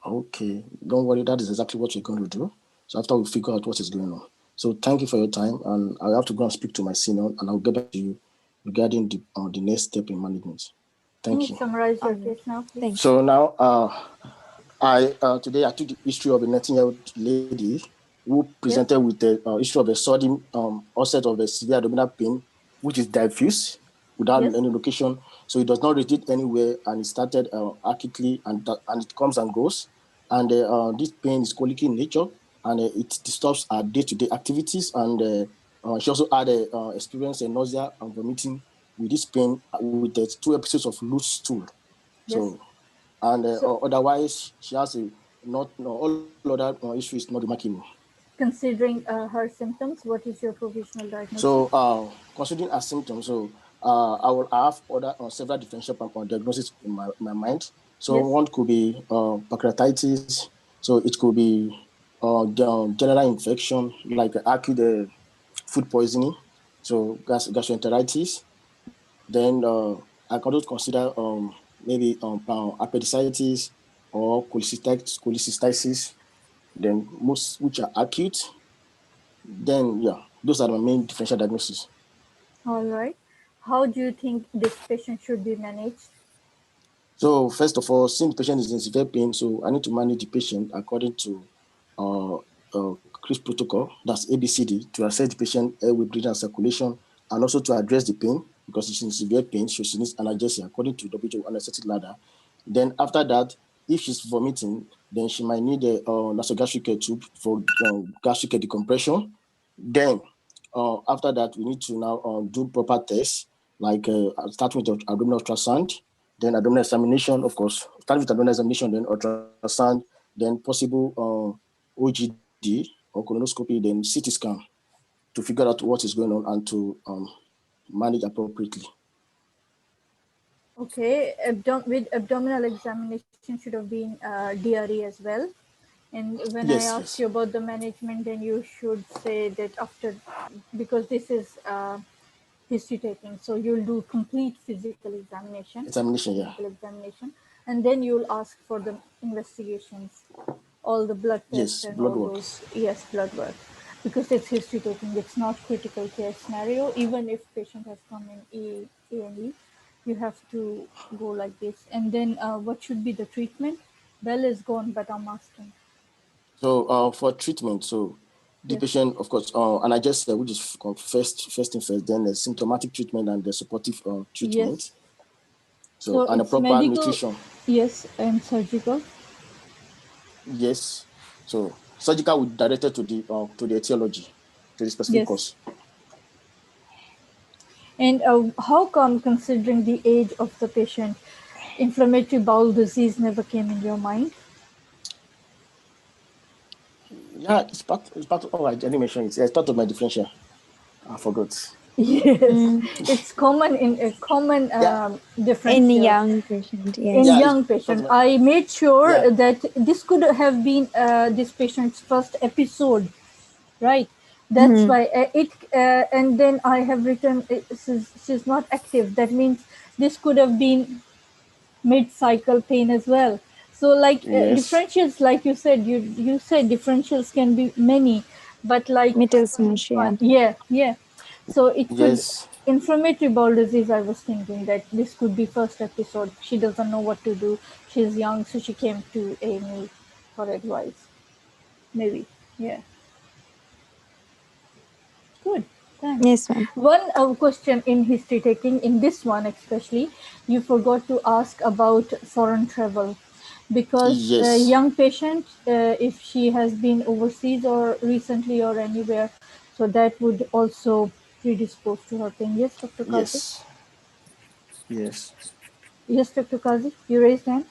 Speaker 5: Okay, don't worry, that is exactly what you're going to do. So after we figure out what is going on. So thank you for your time, and I have to go and speak to my senior, and I'll get back to you regarding the next step in management. Thank you.
Speaker 1: Summarize your case now, please.
Speaker 3: Thanks.
Speaker 5: So now, today I took the history of a 19-year-old lady who presented with the history of a sudden onset of a severe abdominal pain, which is diffuse without any location. So it does not radiate anywhere, and it started acutely, and it comes and goes. And this pain is colic in nature, and it disturbs our day-to-day activities. And she also had experienced nausea and vomiting with this pain with 2 episodes of loose stool. So, and otherwise, she has all other issues not remarkable.
Speaker 1: Considering her symptoms, what is your provisional diagnosis?
Speaker 5: So, considering her symptoms, I will have several differential diagnoses in my mind. So one could be pancreatitis. So it could be general infection like acute food poisoning. So gastroenteritis. Then I could also consider maybe appendicitis or cholecystitis. Then most which are acute. Then those are the main differential diagnoses.
Speaker 1: All right. How do you think this patient should be managed?
Speaker 5: So first of all, since the patient is in severe pain, so I need to manage the patient according to CRIS protocol, that's ABCD, to assess the patient airway, breathing, and circulation, and also to address the pain because she's in severe pain, so she needs analgesia according to WHO anesthetic ladder. Then after that, if she's vomiting, then she might need a nasogastric tube for gastric decompression. Then after that, we need to now do proper tests, like starting with abdominal ultrasound, then abdominal examination, of course, starting with abdominal examination, then ultrasound, then possible OGD or colonoscopy, then CT scan to figure out what is going on and to manage appropriately.
Speaker 1: Okay, with abdominal examination should have been DRE as well. And when I asked you about the management, then you should say that after, because this is history taking, so you'll do complete physical examination. And then you'll ask for the investigations, all the blood tests and all those. Yes, blood work, because it's history taking. It's not critical care scenario. Even if patient has come in A&E, you have to go like this. And then what should be the treatment? Bell is gone, but I'm asking.
Speaker 5: So for treatment, so the patient, of course, and I just said, which is first thing first, then the symptomatic treatment and the supportive treatment.
Speaker 1: Yes.
Speaker 5: So and a proper
Speaker 1: medical,
Speaker 5: nutrition.
Speaker 1: Yes, and surgical.
Speaker 5: Yes. So surgical will directed to the etiology, to the specific cause.
Speaker 1: And how come, considering the age of the patient, inflammatory bowel disease never came in your mind?
Speaker 5: Yeah, it's part of, oh, I didn't mention it. It's part of my differential. I forgot.
Speaker 1: Yes, it's common in a common differential.
Speaker 3: In young patient, yes.
Speaker 1: In young patient, I made sure that this could have been this patient's first episode, right? That's why and then I have written she's not active. That means this could have been mid-cycle pain as well. So like differentials, like you said, you said differentials can be many, but like yeah. So it could inflammatory bowel disease. I was thinking that this could be first episode. She doesn't know what to do. She's young, so she came to A&E for advice. Maybe, yeah. Good. Thanks.
Speaker 3: Yes, ma'am.
Speaker 1: One question in history taking, in this one especially, you forgot to ask about foreign travel, because a young patient, if she has been overseas or recently or anywhere, so that would also predispose to her pain. Yes, Dr. Kazi?
Speaker 5: Yes.
Speaker 1: Yes, Dr. Kazi, you raised hand?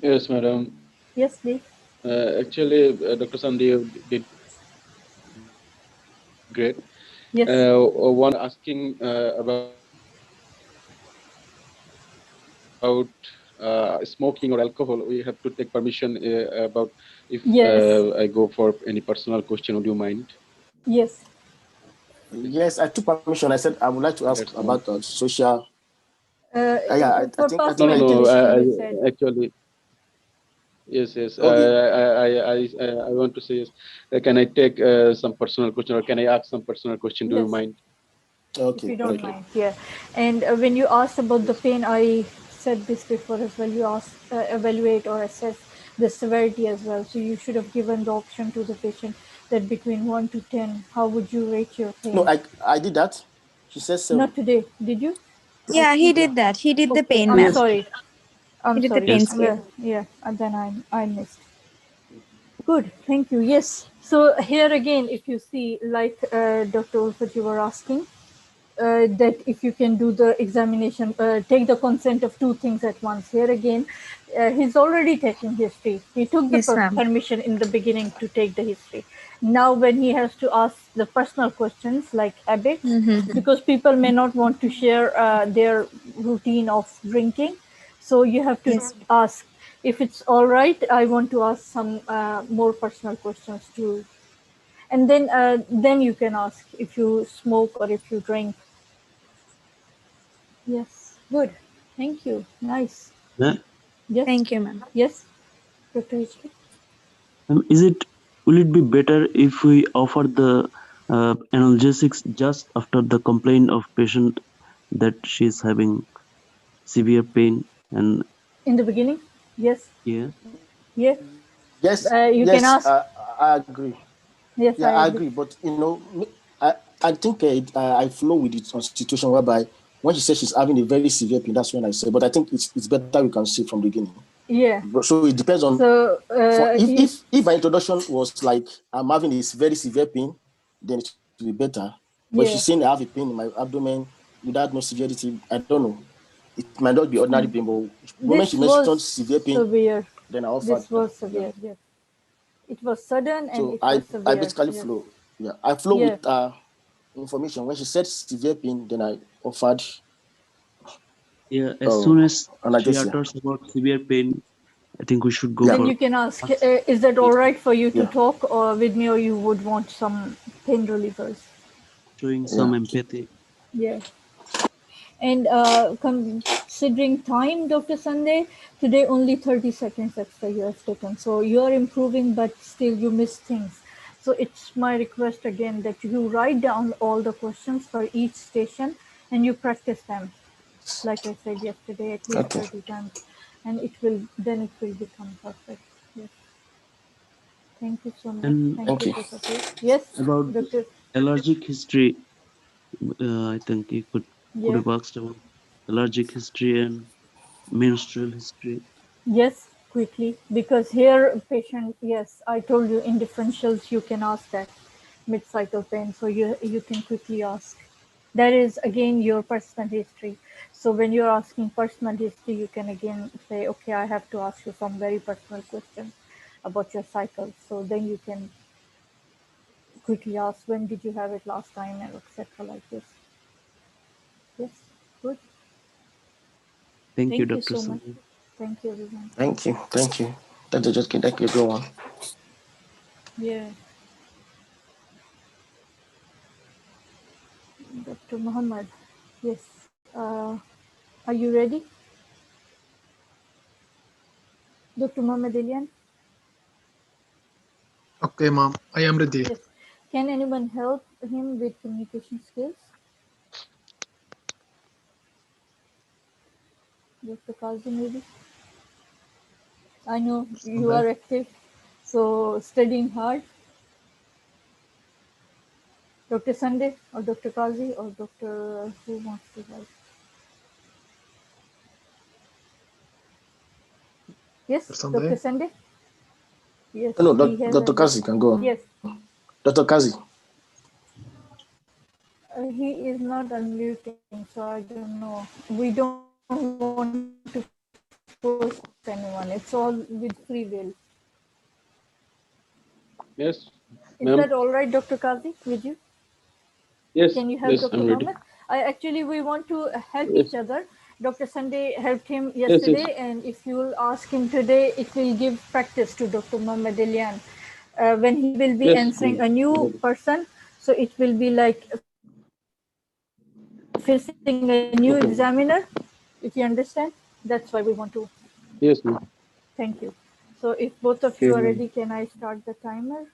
Speaker 6: Yes, madam.
Speaker 1: Yes, please.
Speaker 6: Actually, Dr. Sandeep did great.
Speaker 1: Yes.
Speaker 6: One asking about smoking or alcohol. We have to take permission about if
Speaker 1: Yes.
Speaker 6: I go for any personal question. Would you mind?
Speaker 1: Yes.
Speaker 5: Yes, I took permission. I said I would like to ask
Speaker 6: That's all.
Speaker 5: about social.
Speaker 1: Uh,
Speaker 5: Yeah, I
Speaker 1: for
Speaker 5: think I
Speaker 6: No,
Speaker 5: think
Speaker 6: no,
Speaker 5: I
Speaker 1: personal
Speaker 6: no.
Speaker 5: did.
Speaker 1: history, you said.
Speaker 6: Actually, yes, yes.
Speaker 5: Okay.
Speaker 6: I want to say, yes. Can I take some personal question, or can I ask some personal question? Do you
Speaker 1: Yes.
Speaker 6: mind?
Speaker 1: If
Speaker 5: Okay.
Speaker 1: you don't
Speaker 5: Okay.
Speaker 1: mind, yeah. And when you asked about the pain, I said this before as well. You asked evaluate or assess the severity as well. So you should have given the option to the patient that between 1 to 10, how would you rate your
Speaker 5: No,
Speaker 1: pain?
Speaker 5: I did that. She says 7.
Speaker 1: Not today, did you?
Speaker 3: Yeah, he did that. He did the
Speaker 1: Okay,
Speaker 3: pain
Speaker 1: I'm
Speaker 3: map.
Speaker 2: Yes.
Speaker 1: sorry.
Speaker 3: He
Speaker 1: I'm
Speaker 3: did the
Speaker 1: sorry.
Speaker 3: pain
Speaker 6: Yes.
Speaker 3: scale.
Speaker 1: Yeah, and then I missed. Good, thank you. Yes. So here again, if you see, like Dr. Ulfat, you were asking, that if you can do the examination, take the consent of two things at once. Here again, he's already taking history. He took the
Speaker 3: Yes, ma'am.
Speaker 1: permission in the beginning to take the history. Now, when he has to ask the personal questions like habits,
Speaker 3: Mm-hmm.
Speaker 1: because people may not want to share their routine of drinking, so you have to
Speaker 3: Yes.
Speaker 1: ask if it's all right. I want to ask some more personal questions too, and then you can ask if you smoke or if you drink. Yes, good. Thank you. Nice.
Speaker 7: Yeah.
Speaker 1: Yes,
Speaker 3: Thank you, ma'am.
Speaker 1: yes, Dr. HP.
Speaker 7: Will it be better if we offer the analgesics just after the complaint of patient that she's having severe pain? And
Speaker 1: In the beginning, yes,
Speaker 7: yeah,
Speaker 1: yeah.
Speaker 5: Yes,
Speaker 1: You can
Speaker 5: yes,
Speaker 1: ask.
Speaker 5: I agree.
Speaker 1: Yes,
Speaker 5: Yeah,
Speaker 1: I
Speaker 5: I
Speaker 1: agree.
Speaker 5: agree. But I think I flow with it on situation whereby when she says she's having a very severe pain, that's when I say. But I think it's better we can see from the beginning.
Speaker 1: Yeah.
Speaker 5: So it depends on.
Speaker 1: So
Speaker 5: For if my introduction was like I'm having this very severe pain, then it will be better. But if
Speaker 1: yeah,
Speaker 5: she's saying I have a pain in my abdomen without no severity, I don't know. It might not be ordinary pain, but the moment she
Speaker 1: this was
Speaker 5: mentioned severe pain,
Speaker 1: severe.
Speaker 5: then I offered
Speaker 1: This
Speaker 5: that.
Speaker 1: was
Speaker 5: Yeah.
Speaker 1: severe. Yes, it was sudden and
Speaker 5: So
Speaker 1: it was
Speaker 5: I
Speaker 1: severe.
Speaker 5: basically
Speaker 1: Yes.
Speaker 5: flow. Yeah, I flow
Speaker 1: Yeah.
Speaker 5: with information. When she said severe pain, then I offered
Speaker 7: yeah. As soon as she
Speaker 5: analgesia.
Speaker 7: utters about severe pain, I think we should go
Speaker 5: Yeah,
Speaker 1: Then
Speaker 7: for
Speaker 1: you can ask, is that all right for you to
Speaker 5: yeah,
Speaker 1: talk or with me, or you would want some pain relievers?
Speaker 7: showing
Speaker 5: yeah.
Speaker 7: some empathy.
Speaker 1: Yeah. And considering time, Dr. Sunday, today only 30 seconds extra you have taken. So you are improving, but still you miss things. So it's my request again that you write down all the questions for each station and you practice them. Like I said yesterday, at least
Speaker 5: Okay.
Speaker 1: 30 times. And it will become perfect. Yes. Thank you so much.
Speaker 7: And
Speaker 1: Thank
Speaker 5: Thank
Speaker 1: you,
Speaker 5: you.
Speaker 1: Professor. Yes,
Speaker 7: about the
Speaker 1: Dr.
Speaker 7: allergic history, I think you could
Speaker 1: Yeah.
Speaker 7: have asked about allergic history and menstrual history.
Speaker 1: Yes, quickly, because here patient, yes, I told you in differentials you can ask that mid-cycle pain, so you can quickly ask. That is again your personal history. So when you're asking personal history, you can again say, okay, I have to ask you some very personal questions about your cycle. So then you can quickly ask, when did you have it last time, and etc. like this. Yes, good.
Speaker 7: Thank you,
Speaker 1: Thank you
Speaker 7: Dr.
Speaker 1: so much.
Speaker 7: Sanjay.
Speaker 1: Thank you, everyone.
Speaker 5: Thank you. Thank you. Thank you, everyone.
Speaker 1: Yeah, Dr. Muhammad. Yes. Are you ready? Dr. Muhammad Elian?
Speaker 2: Okay, ma'am. I am ready.
Speaker 1: Yes. Can anyone help him with communication skills? Dr. Kazi, maybe? I know you
Speaker 2: Sunday.
Speaker 1: are active, so studying hard. Dr. Sunday or Dr. Kazi or Dr. Who wants to help? Yes, Dr.
Speaker 2: Sunday.
Speaker 1: Sunday? Yes,
Speaker 5: No,
Speaker 1: he
Speaker 5: Dr.
Speaker 1: hasn't.
Speaker 5: Kazi can go on.
Speaker 1: Yes,
Speaker 5: Dr. Kazi.
Speaker 1: he is not unmuting, so I don't know. We don't want to force anyone. It's all with free will.
Speaker 6: Yes,
Speaker 1: Is
Speaker 6: ma'am.
Speaker 1: that all right, Dr. Kazi, with you?
Speaker 6: Yes,
Speaker 1: Can you help
Speaker 6: yes,
Speaker 1: Dr.
Speaker 6: I'm ready.
Speaker 1: Mohammed? We want to help
Speaker 6: Yes,
Speaker 1: each other. Dr. Sunday helped him
Speaker 6: yes, yes.
Speaker 1: yesterday, and if you will ask him today, it will give practice to Dr. Mohammed Elian. When he will be
Speaker 6: Yes,
Speaker 1: answering a new person, so it will be like facing a new
Speaker 6: okay.
Speaker 1: examiner, if you understand. That's why we want to.
Speaker 6: Yes, ma'am.
Speaker 1: Thank you. So if both of
Speaker 6: Okay,
Speaker 1: you are
Speaker 6: ma'am.
Speaker 1: ready, can I start the timer?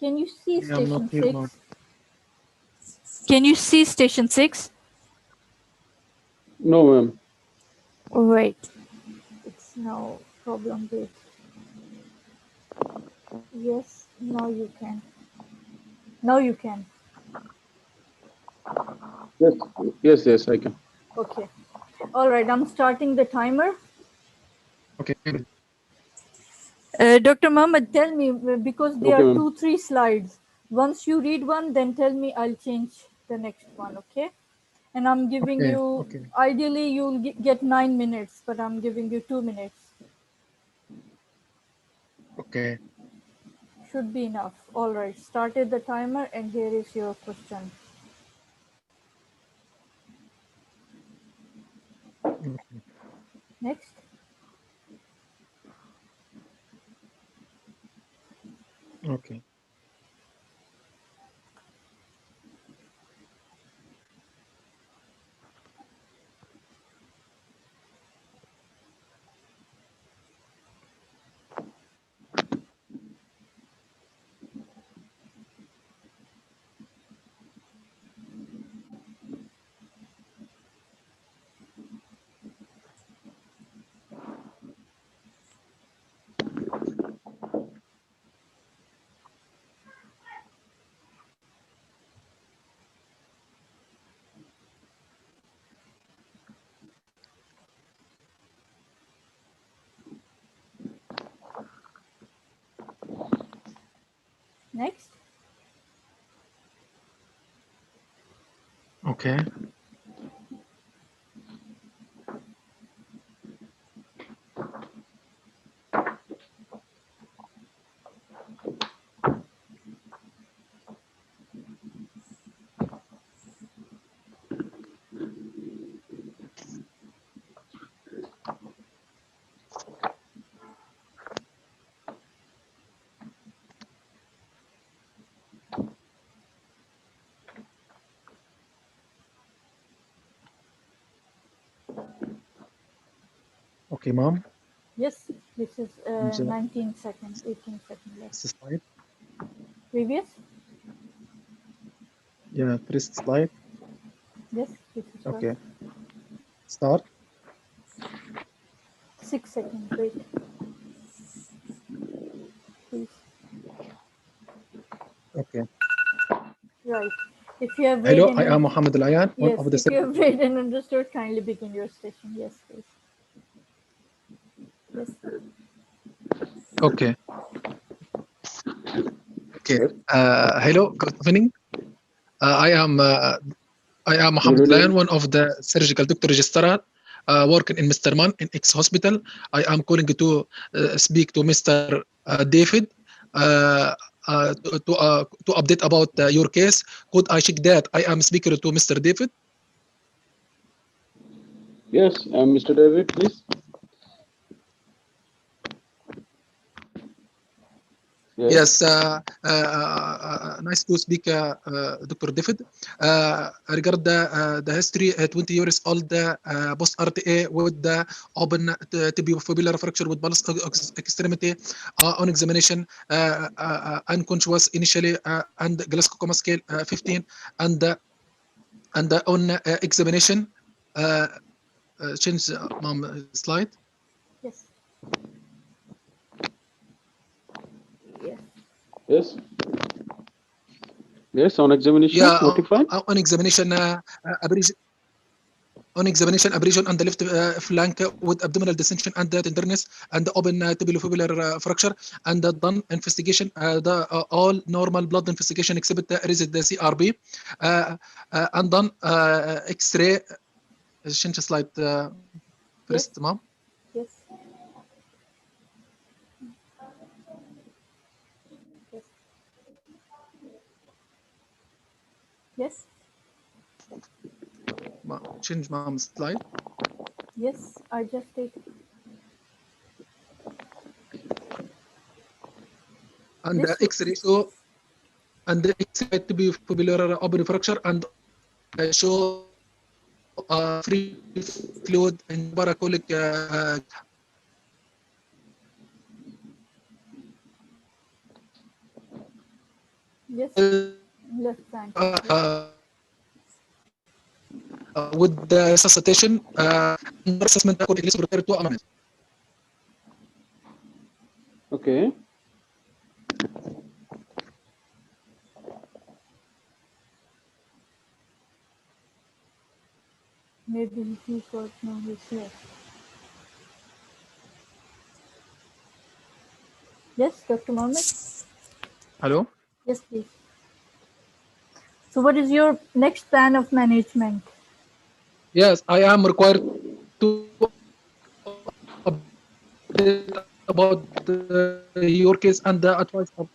Speaker 1: Can you see
Speaker 2: I am not
Speaker 1: station
Speaker 2: here, ma'am.
Speaker 1: 6? Can you see station 6?
Speaker 6: No, ma'am.
Speaker 1: Wait, it's no problem with. Yes, now you can. Now you can.
Speaker 6: Yes, yes, yes, I can.
Speaker 1: Okay. All right, I'm starting the timer.
Speaker 2: Okay.
Speaker 1: Dr. Mohammed, tell me, because there
Speaker 6: Okay,
Speaker 1: are
Speaker 6: ma'am.
Speaker 1: 2, 3 slides. Once you read one, then tell me, I'll change the next one, okay? And I'm giving
Speaker 2: Okay.
Speaker 1: you,
Speaker 2: Okay.
Speaker 1: ideally you'll get 9 minutes, but I'm giving you 2 minutes.
Speaker 2: Okay.
Speaker 1: Should be enough. All right, started the timer, and here is your question. Next.
Speaker 2: Okay.
Speaker 1: Next.
Speaker 2: Okay. Okay, ma'am.
Speaker 1: Yes, this is
Speaker 2: And
Speaker 1: 19 seconds, 18 seconds left.
Speaker 2: this slide.
Speaker 1: Previous?
Speaker 2: Yeah, first slide.
Speaker 1: Yes, this is first.
Speaker 2: Okay. Start.
Speaker 1: 6 seconds, wait. Please.
Speaker 2: Okay.
Speaker 1: Right. If you have read
Speaker 2: Hello, I am
Speaker 1: and
Speaker 2: Mohammed Alayan, one
Speaker 1: yes,
Speaker 2: of the
Speaker 1: if you have read and understood, kindly begin your session. Yes, please. Yes.
Speaker 2: Okay. Okay.
Speaker 6: Yes.
Speaker 2: Hello, good evening. I am
Speaker 6: Good
Speaker 2: Mohammed Alayan,
Speaker 6: evening.
Speaker 2: one of the surgical doctor registrar working in Mr. Man in X Hospital. I am calling to speak to Mr. David to update about your case. Could I check that I am speaking to Mr. David?
Speaker 6: Yes, I'm Mr. David, please.
Speaker 2: Yes, nice to speak, Dr. David. Regarding the history, 20 years old, post RTA with the open tibial fracture with pulse extremity on examination, unconscious initially, and Glasgow Coma scale 15, and on examination, change mom slide.
Speaker 1: Yes. Yes.
Speaker 6: Yes. Yes, on examination,
Speaker 2: Yeah,
Speaker 6: what you find?
Speaker 2: on examination, abrasion on the left flank with abdominal distension and tenderness and open tibial fracture, and done investigation, the all normal blood investigation except raised the CRB, and done X-ray. Change slide
Speaker 1: Yes.
Speaker 2: first, mom.
Speaker 1: Yes. Yes.
Speaker 2: Change my slide.
Speaker 1: Yes, I just did.
Speaker 2: And the X ratio and the X to be fibular open fracture and show free fluid in paracolic.
Speaker 1: Yes. Left side.
Speaker 2: With the resuscitation assessment could at least repair to a
Speaker 6: Okay.
Speaker 1: Maybe he got no his here. Yes, Dr. Mohammed?
Speaker 2: Hello?
Speaker 1: Yes, please. So what is your next plan of management?
Speaker 2: Yes, I am required to update about your case and the advice of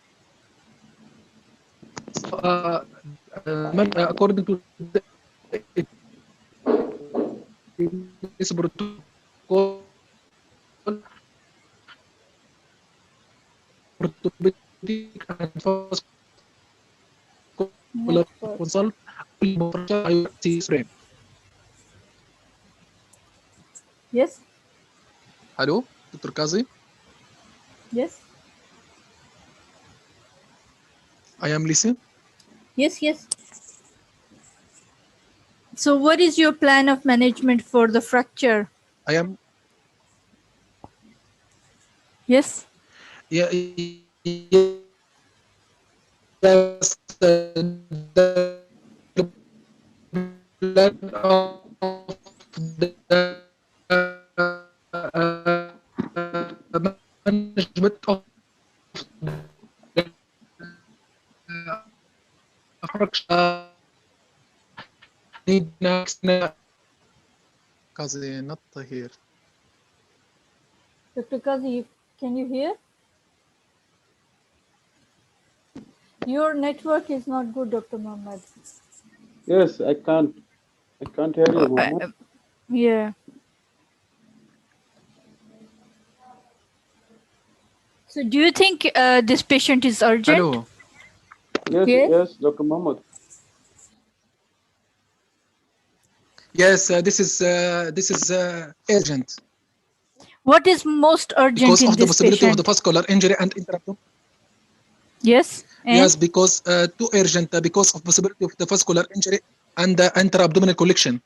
Speaker 2: according to this protocol orthopedic and vascular consult
Speaker 1: Yes.
Speaker 2: Hello, Dr. Kazi.
Speaker 1: Yes.
Speaker 2: I am listening.
Speaker 1: Yes, yes. So what is your plan of management for the fracture?
Speaker 2: I am.
Speaker 1: Yes.
Speaker 2: Yeah. Yes. The plan of the management of fracture need next. Kazi, not here.
Speaker 1: Dr. Kazi, can you hear? Your network is not good, Dr. Mohammed.
Speaker 6: Yes, I can't hear you, Mohammed.
Speaker 1: Yeah. So do you think this patient is urgent?
Speaker 2: Hello.
Speaker 6: Yes,
Speaker 1: Yes.
Speaker 6: yes, Dr. Mohammed.
Speaker 2: Yes, this is urgent
Speaker 1: What is most urgent
Speaker 2: because
Speaker 1: in
Speaker 2: of the
Speaker 1: this
Speaker 2: possibility
Speaker 1: patient?
Speaker 2: of the vascular injury and interruption.
Speaker 1: Yes. And?
Speaker 2: Yes, because too urgent because of possibility of the vascular injury and the intra-abdominal collection.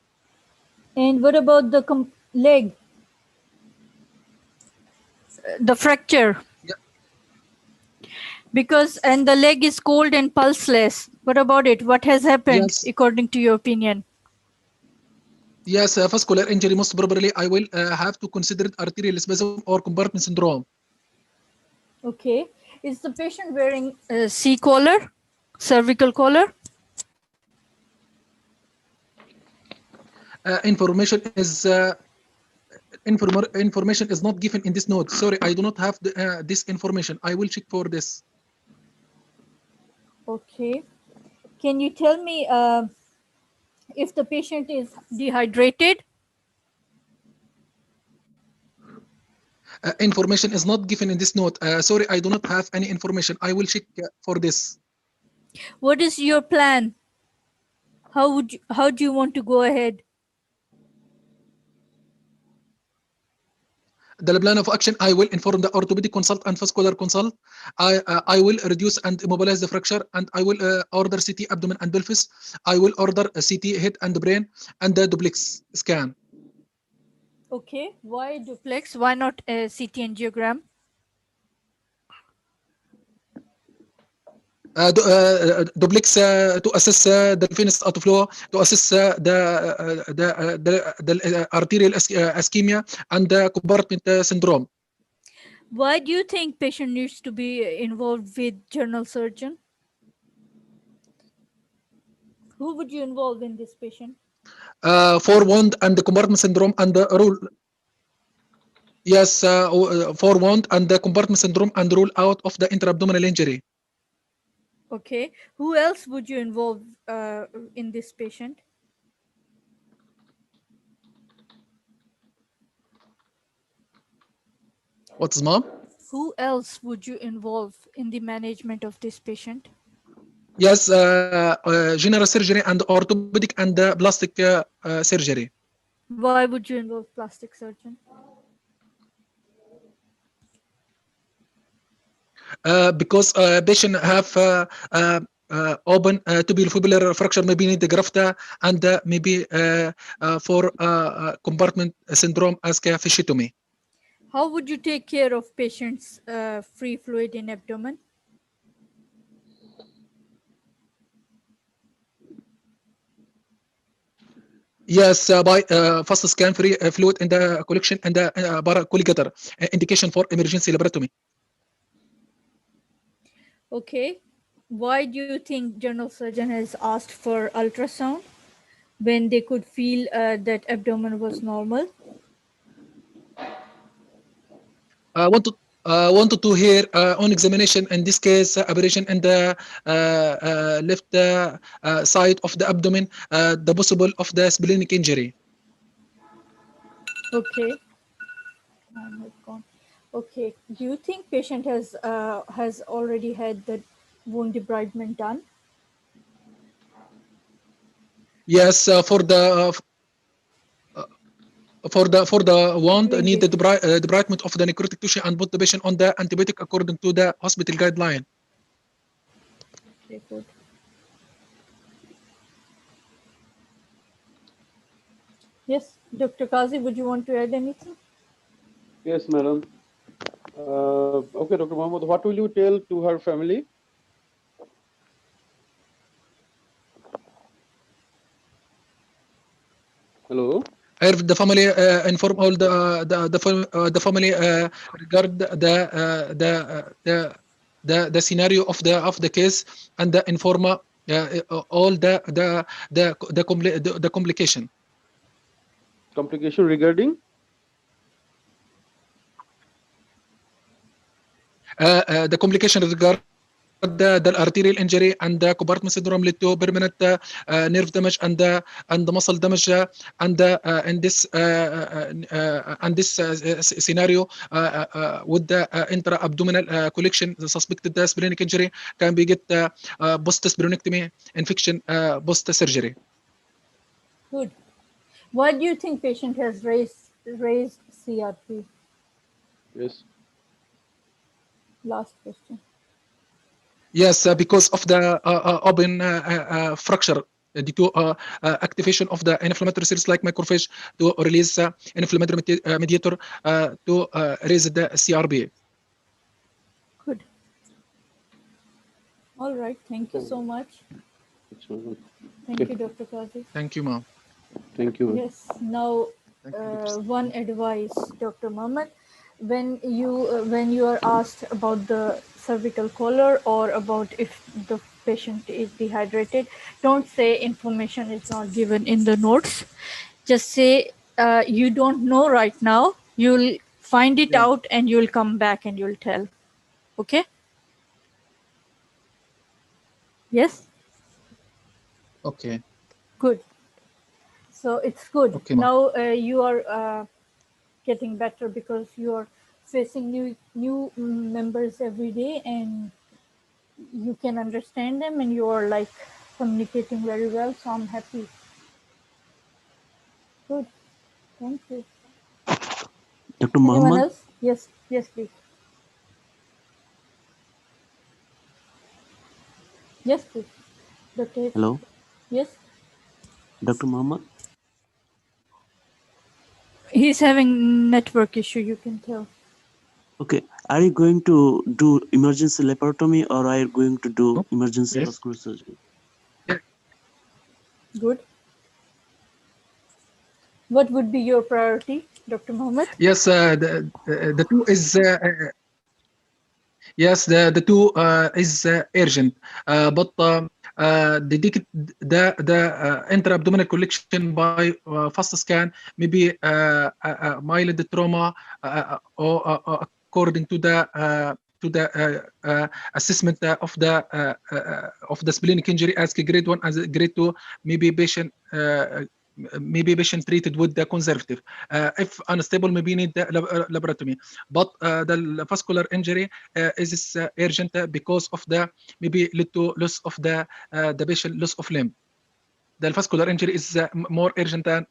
Speaker 1: And what about the leg? The fracture?
Speaker 2: Yeah.
Speaker 1: Because and the leg is cold and pulseless. What about it? What has happened
Speaker 2: Yes.
Speaker 1: according to your opinion?
Speaker 2: Yes, vascular injury most probably I will have to consider it arterial spasm or compartment syndrome.
Speaker 1: Okay. Is the patient wearing a C collar, cervical collar?
Speaker 2: Information is not given in this note. Sorry, I do not have this information. I will check for this.
Speaker 1: Okay. Can you tell me if the patient is dehydrated?
Speaker 2: Information is not given in this note. Sorry, I do not have any information. I will check for this.
Speaker 1: What is your plan? How do you want to go ahead?
Speaker 2: The plan of action, I will inform the orthopedic consult and vascular consult. I will reduce and immobilize the fracture, and I will order CT abdomen and pelvis. I will order a CT head and brain and the duplex scan.
Speaker 1: Okay. Why duplex? Why not a CT angiogram?
Speaker 2: Duplex to assess the venous outflow, to assess the arterial ischemia and the compartment syndrome.
Speaker 1: Why do you think patient needs to be involved with general surgeon? Who would you involve in this patient?
Speaker 2: For wound and the compartment syndrome and the rule. Yes, for wound and the compartment syndrome and rule out of the intra-abdominal injury.
Speaker 1: Okay. Who else would you involve in this patient?
Speaker 2: What's mom?
Speaker 1: Who else would you involve in the management of this patient?
Speaker 2: Yes, general surgery and orthopedic and plastic surgery.
Speaker 1: Why would you involve plastic surgeon?
Speaker 2: Because patient have open tubulofibular fracture, maybe need the graft and maybe for compartment syndrome as fasciotomy.
Speaker 1: How would you take care of patients' free fluid in abdomen?
Speaker 2: Yes, by fast scan free fluid in the collection and the paracolligator indication for emergency laparotomy.
Speaker 1: Okay. Why do you think general surgeon has asked for ultrasound when they could feel that abdomen was normal?
Speaker 2: Wanted to hear on examination in this case aberration in the left side of the abdomen, the possible of the splenic injury.
Speaker 1: Okay. Okay. Do you think patient has already had the wound debridement done?
Speaker 2: Yes, for the wound
Speaker 1: Doing
Speaker 2: need
Speaker 1: it.
Speaker 2: the debridement of the necrotic tissue and put the patient on the antibiotic according to the hospital guideline.
Speaker 1: Okay, good. Yes, Dr. Kazi, would you want to add anything?
Speaker 6: Yes, madam. Okay, Dr. Mohammed, what will you tell to her family? Hello.
Speaker 2: If the family inform all the family regard the scenario of the case and the inform all the complication.
Speaker 6: Complication regarding?
Speaker 2: The complication regard the arterial injury and the compartment syndrome lead to permanent nerve damage and the muscle damage and this scenario with the intra-abdominal collection, the suspected splenic injury can be get post-splenectomy infection post-surgery.
Speaker 1: Good. Why do you think patient has raised CRP?
Speaker 6: Yes.
Speaker 1: Last question.
Speaker 2: Yes, because of the open fracture due to activation of the inflammatory cells like macrophage to release inflammatory mediator to raise the CRP.
Speaker 1: Good. All right. Thank you so much. Thank you, Dr. Kazi.
Speaker 2: Thank you, ma'am.
Speaker 6: Thank you.
Speaker 1: Yes. Now, one advice, Dr. Mohammed, when you are asked about the cervical collar or about if the patient is dehydrated, don't say information is not given in the notes. Just say you don't know right now. You'll find it out and you'll come back and you'll tell. Okay? Yes?
Speaker 2: Okay.
Speaker 1: Good. So it's good.
Speaker 2: Okay, ma'am.
Speaker 1: Now you are getting better because you are facing new members every day and you can understand them and you are like communicating very well. So I'm happy. Good. Thank you.
Speaker 7: Dr.
Speaker 1: Anyone
Speaker 7: Mohammed,
Speaker 1: else? Yes. Yes, please. Yes, please. Dr.
Speaker 7: hello,
Speaker 1: Yes.
Speaker 7: Dr. Mohammed.
Speaker 1: He's having network issue, you can tell.
Speaker 7: Okay, are you going to do emergency laparotomy or are you going to do emergency
Speaker 2: Yes.
Speaker 7: vascular surgery?
Speaker 1: Good. What would be your priority, Dr. Mohammed?
Speaker 2: Yes, the two is yes, the two is urgent, but the intra-abdominal collection by fast scan maybe mild trauma or according to the to the assessment of the splenic injury as grade 1 as grade 2, maybe patient treated with the conservative. If unstable, maybe need the laparotomy. But the vascular injury is urgent because of the maybe lead to loss of the patient loss of limb. The vascular injury is more urgent than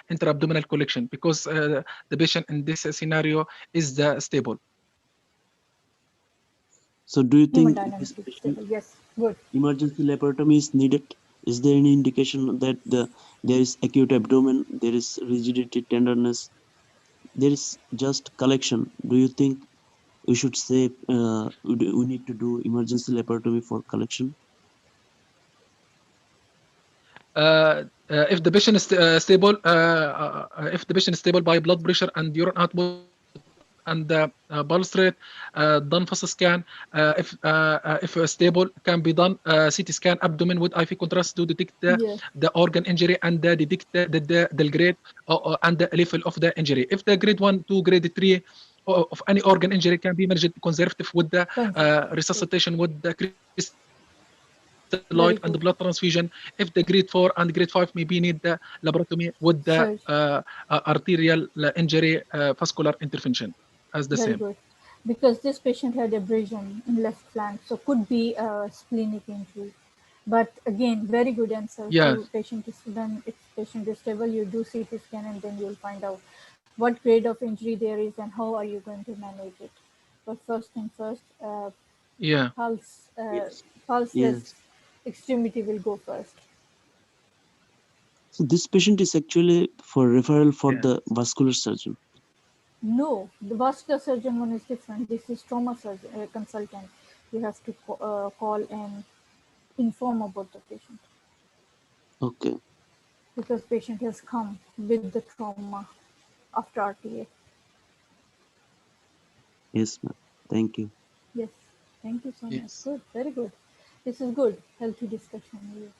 Speaker 2: intra-abdominal collection because the patient in this scenario is stable.
Speaker 7: So do you think this
Speaker 1: Hemodynamically stable. Yes, good.
Speaker 7: emergency laparotomy is needed? Is there any indication that there is acute abdomen, there is rigidity, tenderness, there is just collection? Do you think we should say we need to do emergency laparotomy for collection?
Speaker 2: If the patient is stable, if the patient is stable by blood pressure and urine output and pulse rate, done FAST scan. If stable, can be done CT scan abdomen with IV contrast to detect
Speaker 1: Yes.
Speaker 2: the organ injury and detect the grade and the level of the injury. If the grade 1 to grade 3 of any organ injury can be managed conservative with the resuscitation with the crystalloid and the blood transfusion. If the grade 4 and grade 5 maybe need the laparotomy with the arterial injury vascular intervention as the
Speaker 1: Very
Speaker 2: same.
Speaker 1: good. Because this patient had abrasion in left flank, so could be a splenic injury. But again, very good answer.
Speaker 2: Yes.
Speaker 1: To patient is, when if patient is stable, you do CT scan and then you'll find out what grade of injury there is and how are you going to manage it. But first thing first,
Speaker 2: Yeah.
Speaker 1: pulse,
Speaker 7: Yes.
Speaker 1: pulseless extremity will go first.
Speaker 7: So this patient is actually for referral for the vascular surgeon.
Speaker 1: No, the vascular surgeon one is different. This is trauma surgeon, consultant. You have to call and inform about the patient.
Speaker 7: Okay.
Speaker 1: Because patient has come with the trauma after RTA.
Speaker 7: Yes, ma'am. Thank you.
Speaker 1: Yes, thank you so much.
Speaker 2: Yes.
Speaker 1: Good, very good. This is good, healthy discussion. Yes.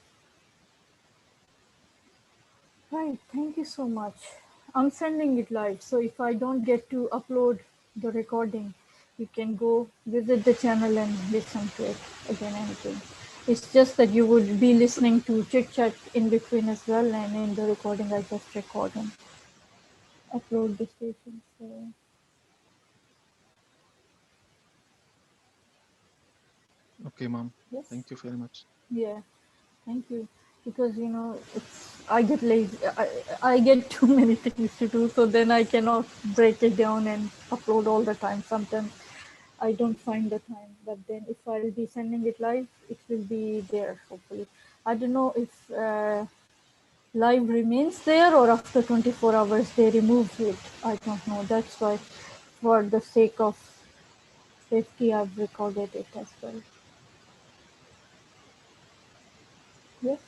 Speaker 1: Right, thank you so much. I'm sending it live, so if I don't get to upload the recording, you can go visit the channel and listen to it again and again. It's just that you would be listening to chit chat in between as well, and in the recording I just record and upload the station. So
Speaker 2: Okay, mom.
Speaker 1: yes,
Speaker 2: Thank you very much.
Speaker 1: yeah, thank you. Because you know, I get lazy. I get too many things to do, so then I cannot break it down and upload all the time. Sometimes I don't find the time, but then if I'll be sending it live, it will be there hopefully. I don't know if live remains there or after 24 hours they remove it. I don't know. That's why, for the sake of safety, I've recorded it as well. Yes.